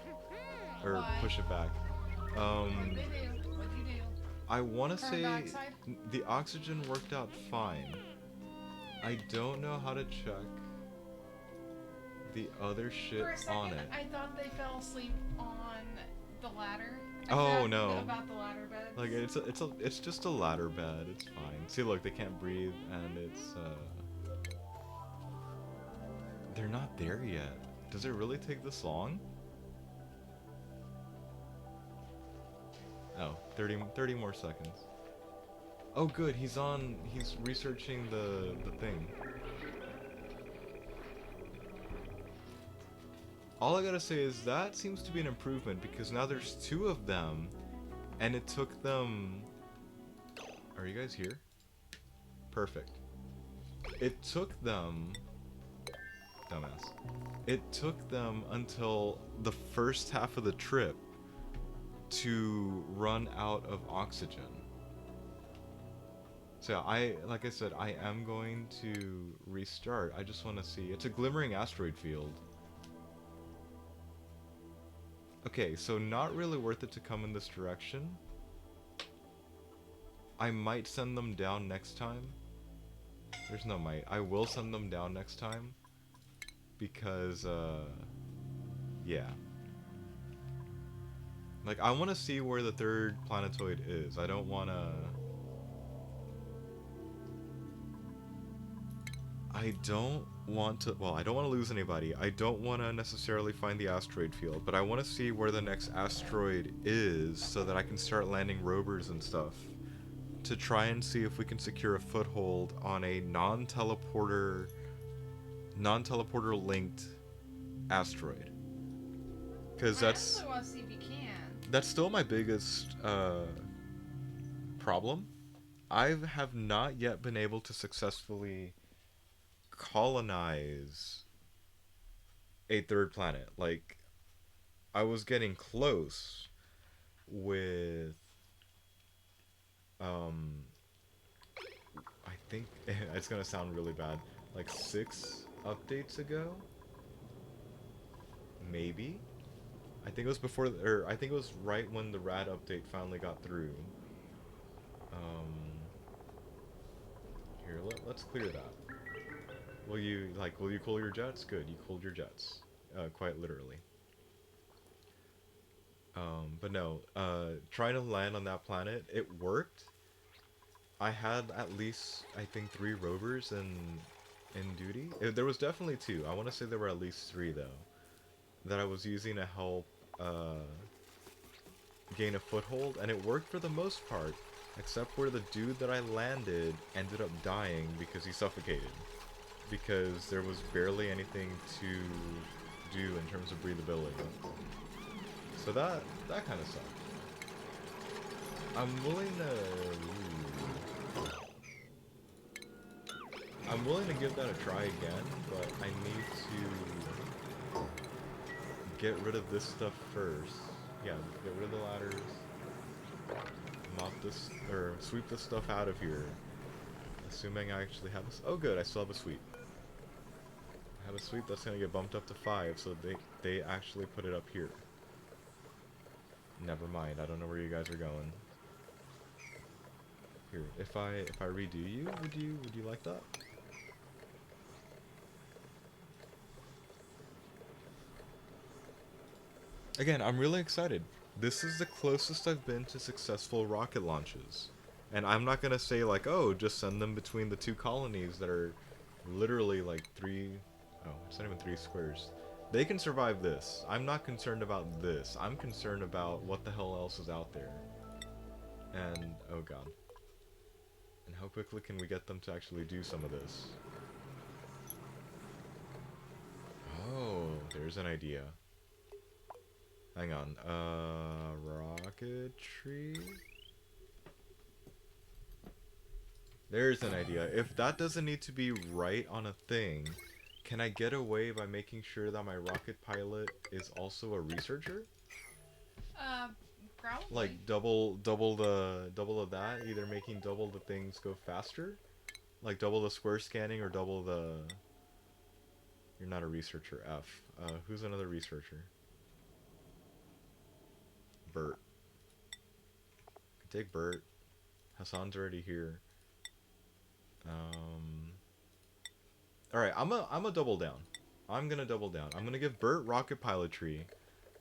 Or Why? push it back. What'd you do? I want to Turn say backside? the oxygen worked out fine. I don't know how to check the other shit For a second, on it. I thought they fell asleep on the ladder. Oh, no. About the ladder bed. Like it's just a ladder bed. It's fine. See, look, they can't breathe, and it's they're not there yet. Does it really take this long? Oh, 30 more seconds. Oh good, he's researching the thing. All I gotta say is that seems to be an improvement, because now there's 2 of them, and it took them... Are you guys here? Perfect. It took them... Dumbass. It took them until the first half of the trip to run out of oxygen. So like I said, I am going to restart. I just want to see. It's a glimmering asteroid field. Okay, so not really worth it to come in this direction. I might send them down next time. There's no might. I will send them down next time. Because, yeah. Like, I want to see where the 3rd planetoid is. I don't want to... I don't want to... Well, I don't want to lose anybody. I don't want to necessarily find the asteroid field, but I want to see where the next asteroid is so that I can start landing rovers and stuff to try and see if we can secure a foothold on a non-teleporter linked asteroid. Because that's... I want to see if you can. That's still my biggest problem. I have not yet been able to successfully colonize a 3rd planet. Like, I was getting close with I think it's gonna sound really bad, like 6 updates ago, maybe. I think it was before, or I think it was right when the rad update finally got through. Here, let's clear that. Will you cool your jets? Good, you cooled your jets. Quite literally. But no, trying to land on that planet, it worked. I had at least, I think, 3 rovers in duty. There was definitely 2. I want to say there were at least 3, though. that I was using to help gain a foothold, and it worked for the most part, except where the dude that I landed ended up dying because he suffocated. Because there was barely anything to do in terms of breathability. So that kind of sucked. I'm willing to... I'm willing to give that a try again, but I need to get rid of this stuff first. Yeah, get rid of the ladders. Mop this, or sweep this stuff out of here. Assuming I actually have a... Oh good, I still have a sweep. I have a sweep that's gonna get bumped up to 5, so they actually put it up here. Never mind, I don't know where you guys are going. Here, if I redo you, would you like that? Again, I'm really excited. This is the closest I've been to successful rocket launches. And I'm not gonna say like, oh, just send them between the 2 colonies that are literally like 3... Oh, it's not even 3 squares. They can survive this. I'm not concerned about this. I'm concerned about what the hell else is out there. And, oh god. And how quickly can we get them to actually do some of this? Oh, there's an idea. Hang on, rocketry? There's an idea. If that doesn't need to be right on a thing, can I get away by making sure that my rocket pilot is also a researcher? Probably. Like double of that, either making double the things go faster, like double the square scanning or double the... You're not a researcher, F. Who's another researcher? Bert. Take Bert. Hassan's already here. Alright, I'm a double down. I'm gonna double down. I'm gonna give Bert rocket pilotry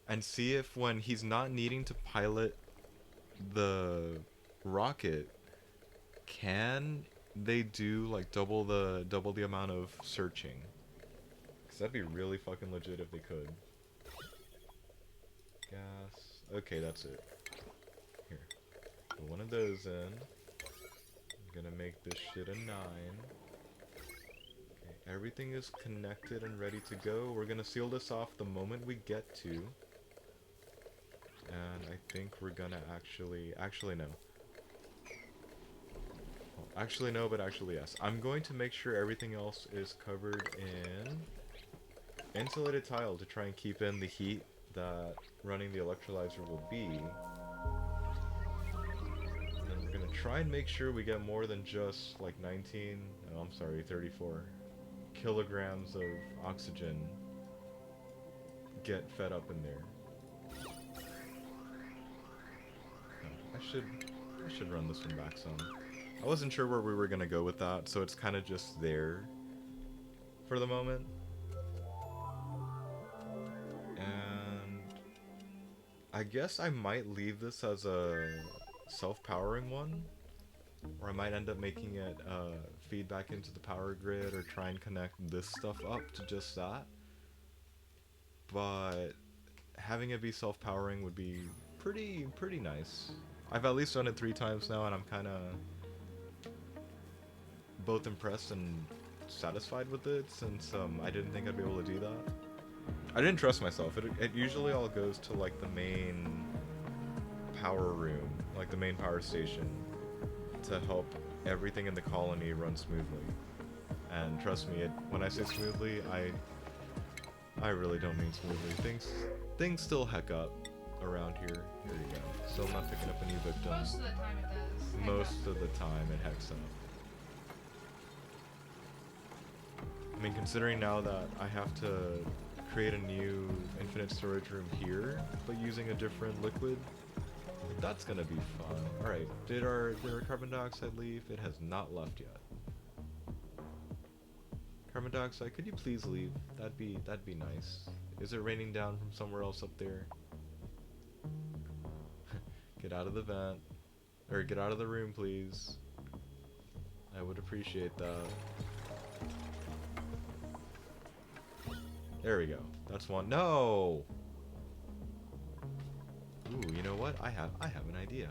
and see if when he's not needing to pilot the rocket, can they do like double the amount of searching? Cause that'd be really fucking legit if they could. Gas. Okay, that's it. Here. Put one of those in. I'm gonna make this shit a 9. Okay, everything is connected and ready to go. We're gonna seal this off the moment we get to. And I think we're gonna actually no. Well, actually no, but actually yes. I'm going to make sure everything else is covered in insulated tile to try and keep in the heat that running the electrolyzer will be. And then we're gonna try and make sure we get more than just like 34 kilograms of oxygen get fed up in there. I should run this one back some. I wasn't sure where we were gonna go with that, so it's kind of just there for the moment. And I guess I might leave this as a self-powering one, or I might end up making it feed back into the power grid or try and connect this stuff up to just that. But having it be self-powering would be pretty nice. I've at least done it 3 times now, and I'm kind of both impressed and satisfied with it, since I didn't think I'd be able to do that. I didn't trust myself. It usually all goes to like the main power room, like the main power station, to help everything in the colony run smoothly. And trust me, when I say smoothly, I really don't mean smoothly. Things still heck up around here. Here you go. Still not picking up a new victim. Most of the time it does. Most of the time it hecks up. I mean, considering now that I have to create a new infinite storage room here, but using a different liquid, that's gonna be fun. Alright, did our carbon dioxide leave? It has not left yet. Carbon dioxide, could you please leave? That'd be nice. Is it raining down from somewhere else up there? Get out of the vent. Or get out of the room, please. I would appreciate that. There we go. That's one. No! Ooh, you know what? I have an idea.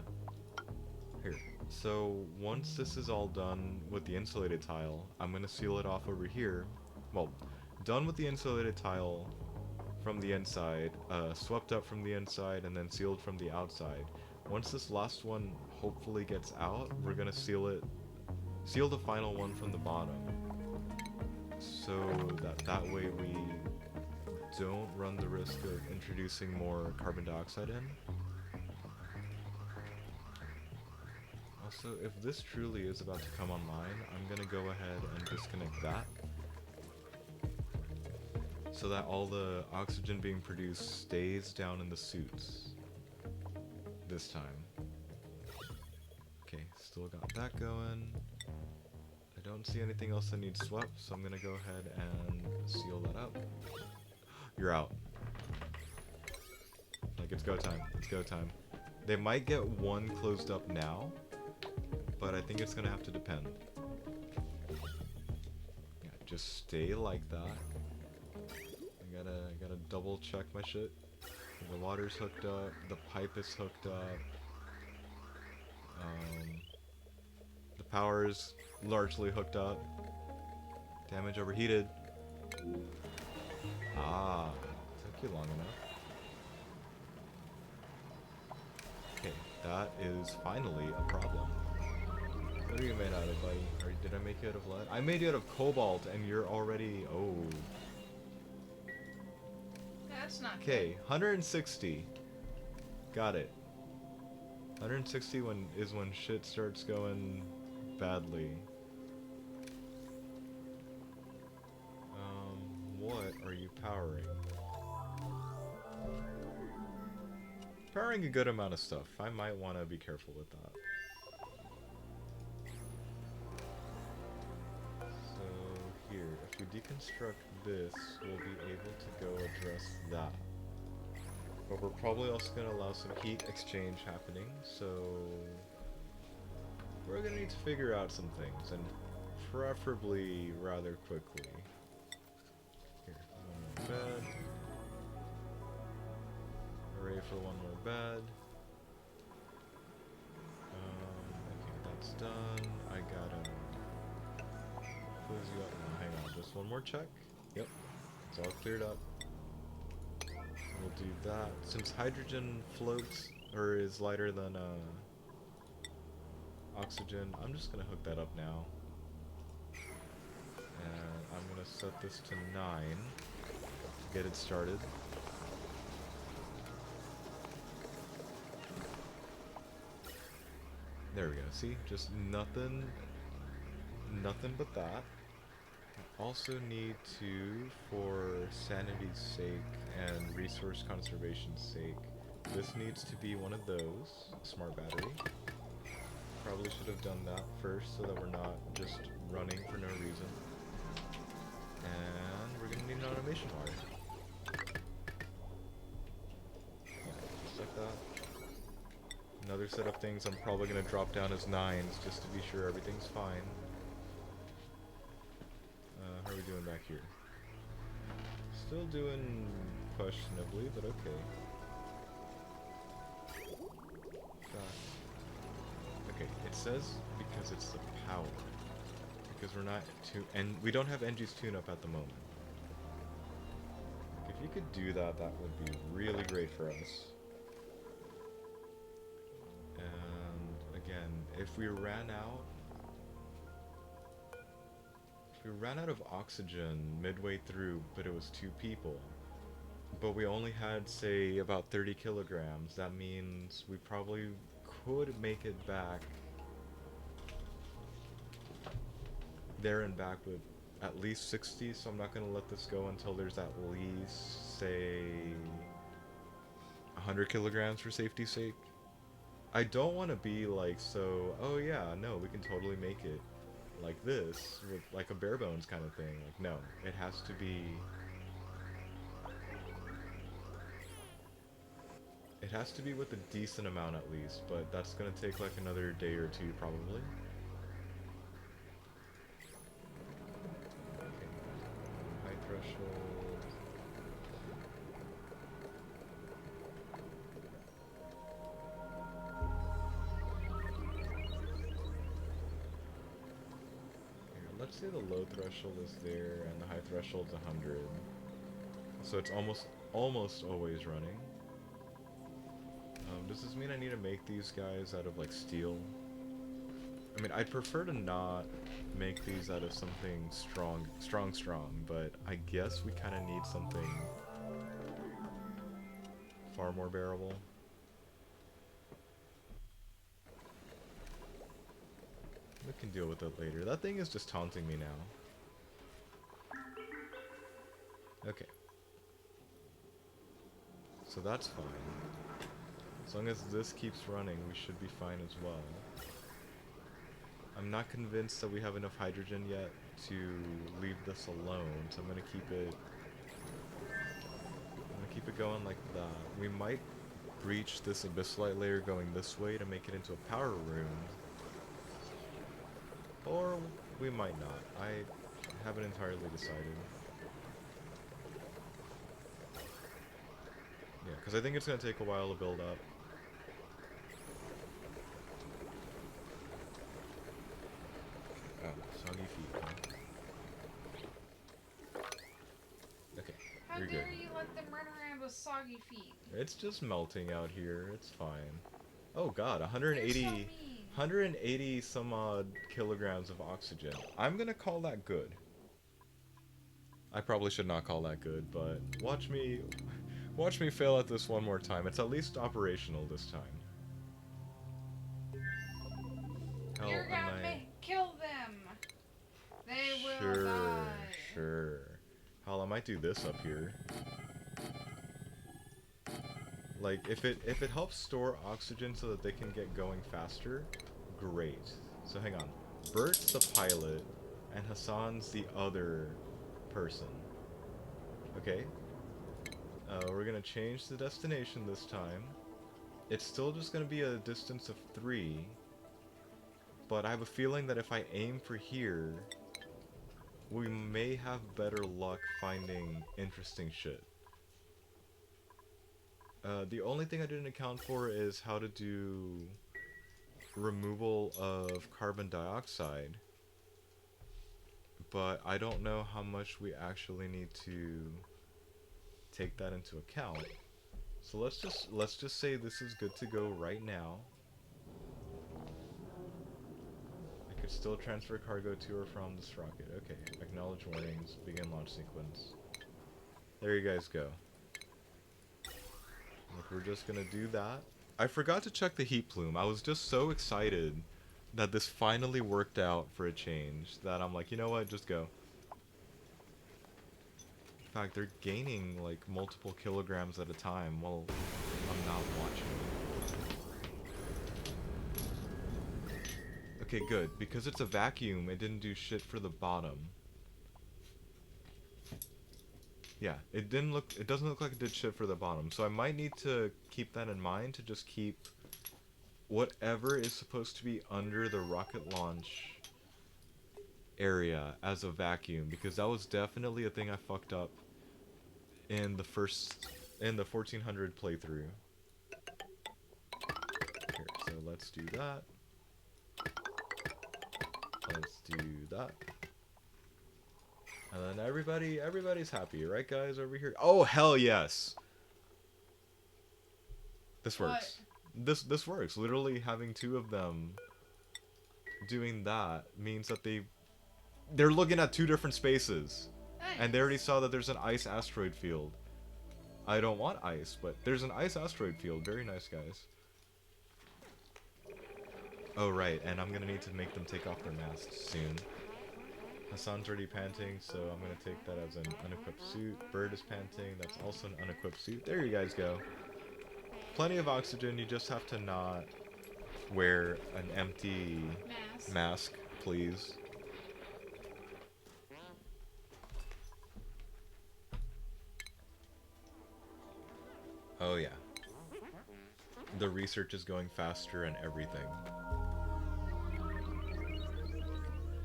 Here. So once this is all done with the insulated tile, I'm gonna seal it off over here. Well, done with the insulated tile from the inside, swept up from the inside, and then sealed from the outside. Once this last one hopefully gets out, we're gonna seal the final one from the bottom. So that way we don't run the risk of introducing more carbon dioxide in. Also, if this truly is about to come online, I'm gonna go ahead and disconnect that, so that all the oxygen being produced stays down in the suits this time. Okay, still got that going. I don't see anything else that needs swept, so I'm gonna go ahead and seal that up. You're out. Like, it's go time. It's go time. They might get one closed up now, but I think it's gonna have to depend. Yeah, just stay like that. I gotta double check my shit. The water's hooked up, the pipe is hooked up. The power is largely hooked up. Damage overheated. Ah, took you long enough. Okay, that is finally a problem. What are you made out of, buddy? Or did I make you out of lead? I made you out of cobalt, and you're already... Oh. That's not Okay, 160. Got it. 160 is when shit starts going badly. What are you powering? Powering a good amount of stuff. I might want to be careful with that. So here, if we deconstruct this, we'll be able to go address that. But we're probably also going to allow some heat exchange happening, so we're going to need to figure out some things, and preferably rather quickly. Here, one more bed. Array for one more bed. Okay, that's done. I gotta close you up now. Hang on, just one more check. Yep, it's all cleared up. We'll do that. Since hydrogen floats, or is lighter than oxygen, I'm just gonna hook that up now. And I'm gonna set this to 9 to get it started. There we go. See? Just nothing but that. We also need to, for sanity's sake and resource conservation's sake, this needs to be one of those. Smart battery. Probably should have done that first so that we're not just running for no reason. And we're gonna need an automation wire. Just like that. Another set of things I'm probably going to drop down as 9s just to be sure everything's fine. How are we doing back here? Still doing questionably, but okay. Okay, it says because it's the power. Because we're not and we don't have NG's tune-up at the moment. If you could do that, that would be really great for us. Again, if we ran out of oxygen midway through, but it was 2 people, but we only had, say, about 30 kilograms, that means we probably could make it back there and back with at least 60, so I'm not going to let this go until there's at least, say, 100 kilograms for safety's sake. I don't want to be like, so, oh yeah, no, we can totally make it like this, with like a bare bones kind of thing. Like, no, it has to be... It has to be with a decent amount at least, but that's going to take like another day or 2 probably. Okay. High threshold. let's say the low threshold is there and the high threshold's 100. So it's almost always running. Does this mean I need to make these guys out of like steel? I mean, I'd prefer to not make these out of something strong, but I guess we kind of need something far more bearable. We can deal with it later. That thing is just taunting me now. Okay. So that's fine. As long as this keeps running, we should be fine as well. I'm not convinced that we have enough hydrogen yet to leave this alone, so I'm gonna keep it going like that. We might breach this abyssalite layer going this way to make it into a power room. Or we might not. I haven't entirely decided. Yeah, because I think it's going to take a while to build up. Oh, soggy feet, huh? Okay, How you're dare good. you let them run around with soggy feet? It's just melting out here. It's fine. Oh god, They're 180... so mean. 180 some odd kilograms of oxygen. I'm gonna call that good. I probably should not call that good, but watch me fail at this one more time. It's at least operational this time. Hell, You're gonna kill them. They will die. Sure. Hell, I might do this up here. Like, if it helps store oxygen so that they can get going faster, great. So hang on. Bert's the pilot, and Hassan's the other person. Okay? We're gonna change the destination this time. It's still just gonna be a distance of 3, but I have a feeling that if I aim for here, we may have better luck finding interesting shit. The only thing I didn't account for is how to do removal of carbon dioxide, but I don't know how much we actually need to take that into account. So let's just say this is good to go right now. I could still transfer cargo to or from this rocket. Okay, acknowledge warnings, begin launch sequence. There you guys go. Look, we're just gonna do that. I forgot to check the heat plume. I was just so excited that this finally worked out for a change that I'm like, you know what, just go. In fact, they're gaining like multiple kilograms at a time while I'm not watching. Okay, good. Because it's a vacuum, it didn't do shit for the bottom. Yeah, it doesn't look like it did shit for the bottom. So I might need to keep that in mind to just keep whatever is supposed to be under the rocket launch area as a vacuum, because that was definitely a thing I fucked up in the 1400 playthrough. Here, so let's do that. Let's do that. And then everybody's happy, right guys, over here? Oh, hell yes! This works. What? This works. Literally having 2 of them doing that means that they're looking at 2 different spaces. Nice. And they already saw that there's an ice asteroid field. I don't want ice, but there's an ice asteroid field. Very nice, guys. Oh, right, and I'm gonna need to make them take off their masks soon. Hassan's already panting, so I'm gonna take that as an unequipped suit. Bird is panting, that's also an unequipped suit. There you guys go. Plenty of oxygen, you just have to not wear an empty mask, please. Oh yeah. The research is going faster and everything.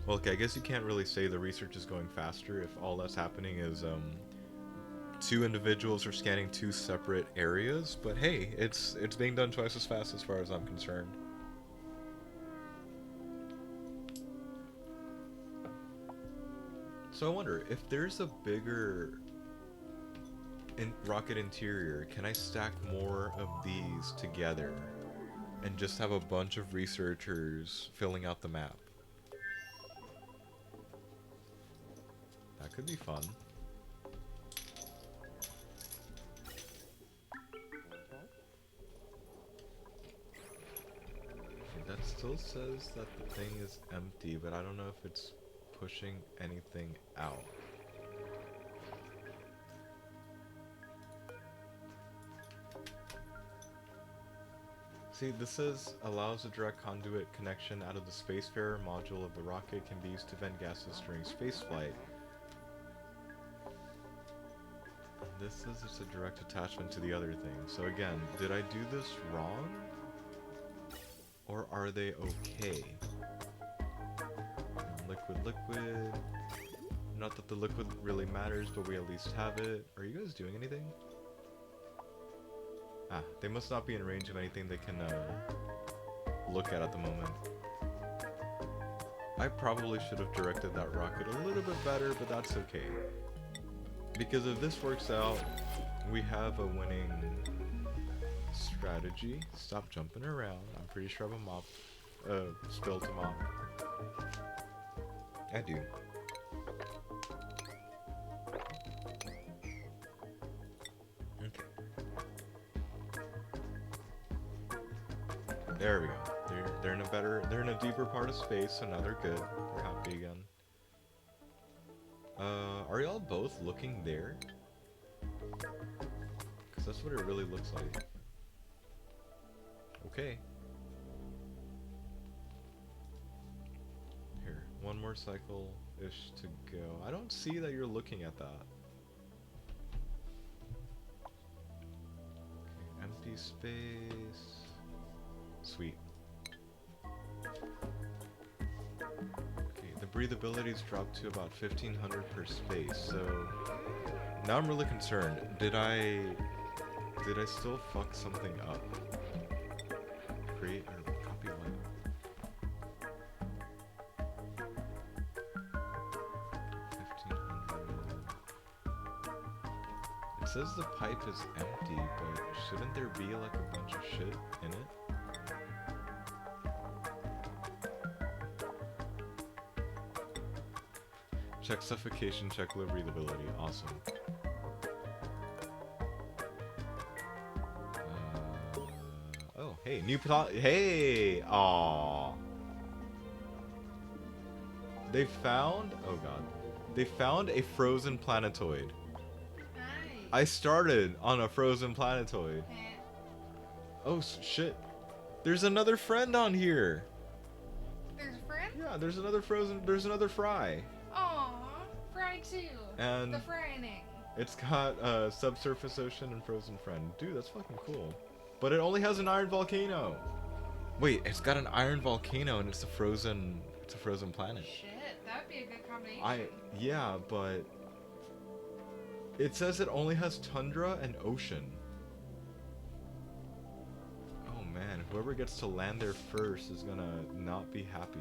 Well, okay, I guess you can't really say the research is going faster if all that's happening is, 2 individuals are scanning 2 separate areas, but hey, it's being done twice as fast as far as I'm concerned. So I wonder, if there's a bigger rocket interior, can I stack more of these together and just have a bunch of researchers filling out the map? That could be fun. Okay, that still says that the thing is empty, but I don't know if it's pushing anything out. See, this says allows a direct conduit connection out of the spacefarer module of the rocket, can be used to vent gases during spaceflight. This says it's a direct attachment to the other thing. So again, did I do this wrong? Or are they okay? Liquid, liquid. Not that the liquid really matters, but we at least have it. Are you guys doing anything? Ah, they must not be in range of anything they can look at the moment. I probably should have directed that rocket a little bit better, but that's okay. Because if this works out, we have a winning strategy. Stop jumping around. I'm pretty sure I have a mop. Spill to mop. I do. Okay. There we go. They're in a deeper part of space, so now they're good. They're happy again. Are y'all both looking there? Because that's what it really looks like. Okay. Here, one more cycle-ish to go. I don't see that you're looking at that. Okay, empty space. Sweet. Okay, the breathability's dropped to about 1500 per space, so now I'm really concerned. Did I still fuck something up? Create or copy one. 1500. It says the pipe is empty, but shouldn't there be like a bunch of shit in it? Check suffocation, check low breathability. Awesome. Oh, hey, new hey! Aww. They found... Oh god. They found a frozen planetoid. Nice. I started on a frozen planetoid. Oh, shit. There's another friend on here. There's a friend? Yeah, there's another fry. Aw, Fry too. And the Frightening. it's got subsurface ocean and frozen friend. Dude, that's fucking cool. But it only has an iron volcano. Wait, it's got an iron volcano and it's a frozen planet. Shit, that would be a good combination. Yeah, but it says it only has tundra and ocean. Oh man, whoever gets to land there first is gonna not be happy.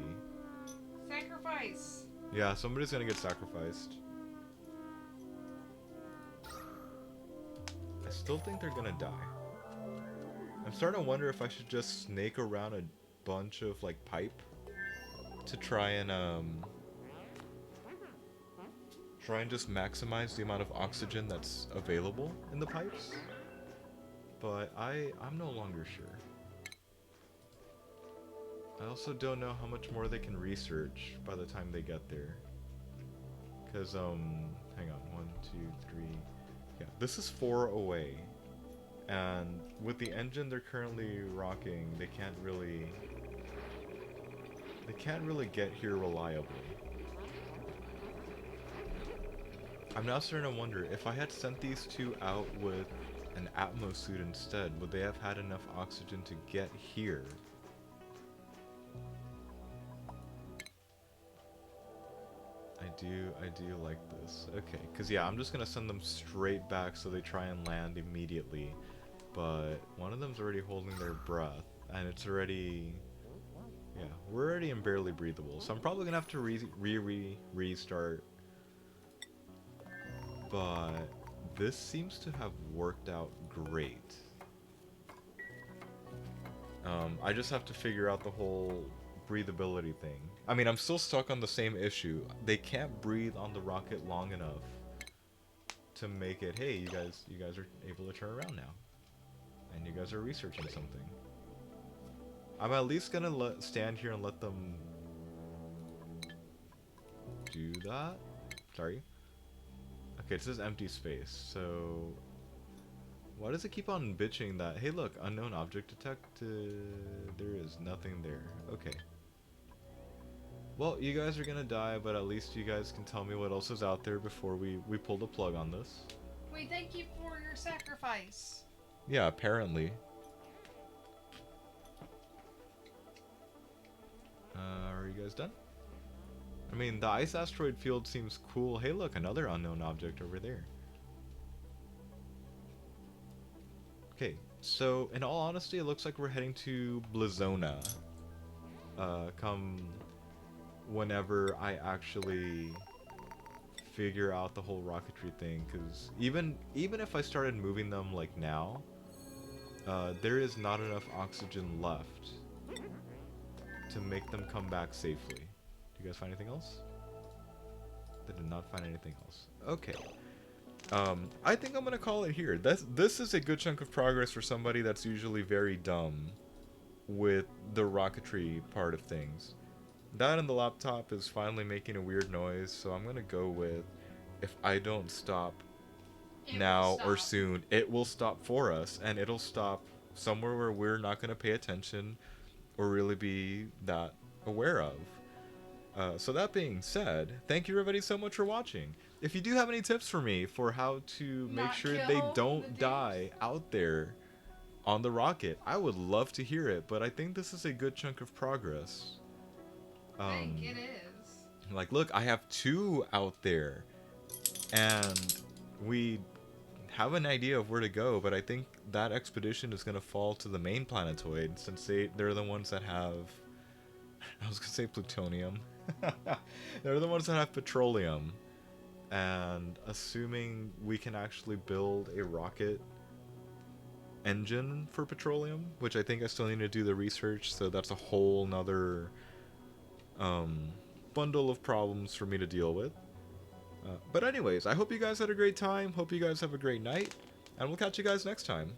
Sacrifice. Yeah, somebody's gonna get sacrificed. I still think they're gonna die. I'm starting to wonder if I should just snake around a bunch of like pipe to try and just maximize the amount of oxygen that's available in the pipes. But I'm no longer sure. I also don't know how much more they can research by the time they get there. Cause hang on, 1, 2, 3. Yeah, this is 4 away. And with the engine they're currently rocking, they can't really get here reliably. I'm now starting to wonder, if I had sent these two out with an Atmos suit instead, would they have had enough oxygen to get here? I do like this. Okay, because yeah, I'm just gonna send them straight back so they try and land immediately. But one of them's already holding their breath, and it's already... Yeah, we're already in barely breathable, so I'm probably gonna have to restart but this seems to have worked out great. I just have to figure out the whole breathability thing. I mean, I'm still stuck on the same issue. They can't breathe on the rocket long enough to make it, hey, you guys are able to turn around now. And you guys are researching something. I'm at least gonna stand here and let them do that. Sorry. Okay, it says empty space, so why does it keep on bitching that, hey look, unknown object detected, there is nothing there. Okay. Well, you guys are gonna die, but at least you guys can tell me what else is out there before we pull the plug on this. We thank you for your sacrifice. Yeah, apparently. Are you guys done? I mean, the ice asteroid field seems cool. Hey look, another unknown object over there. Okay, so in all honesty, it looks like we're heading to Blizona. Come whenever I actually figure out the whole rocketry thing, because even if I started moving them like now, there is not enough oxygen left to make them come back safely. Do you guys find anything else? They did not find anything else. Okay. I think I'm gonna call it here. This is a good chunk of progress for somebody that's usually very dumb with the rocketry part of things. That and the laptop is finally making a weird noise, so I'm gonna go with, if I don't stop now or soon, it will stop for us, and it'll stop somewhere where we're not gonna pay attention or really be that aware of. So that being said, thank you everybody so much for watching. If you do have any tips for me for how to make sure they don't die out there on the rocket, I would love to hear it, but I think this is a good chunk of progress. I think it is. Like, look, I have 2 out there, and we have an idea of where to go, but I think that expedition is going to fall to the main planetoid, since they're the ones that have, I was going to say plutonium. They're the ones that have petroleum, and assuming we can actually build a rocket engine for petroleum, which I think I still need to do the research, so that's a whole nother bundle of problems for me to deal with. But anyways, I hope you guys had a great time, hope you guys have a great night, and we'll catch you guys next time.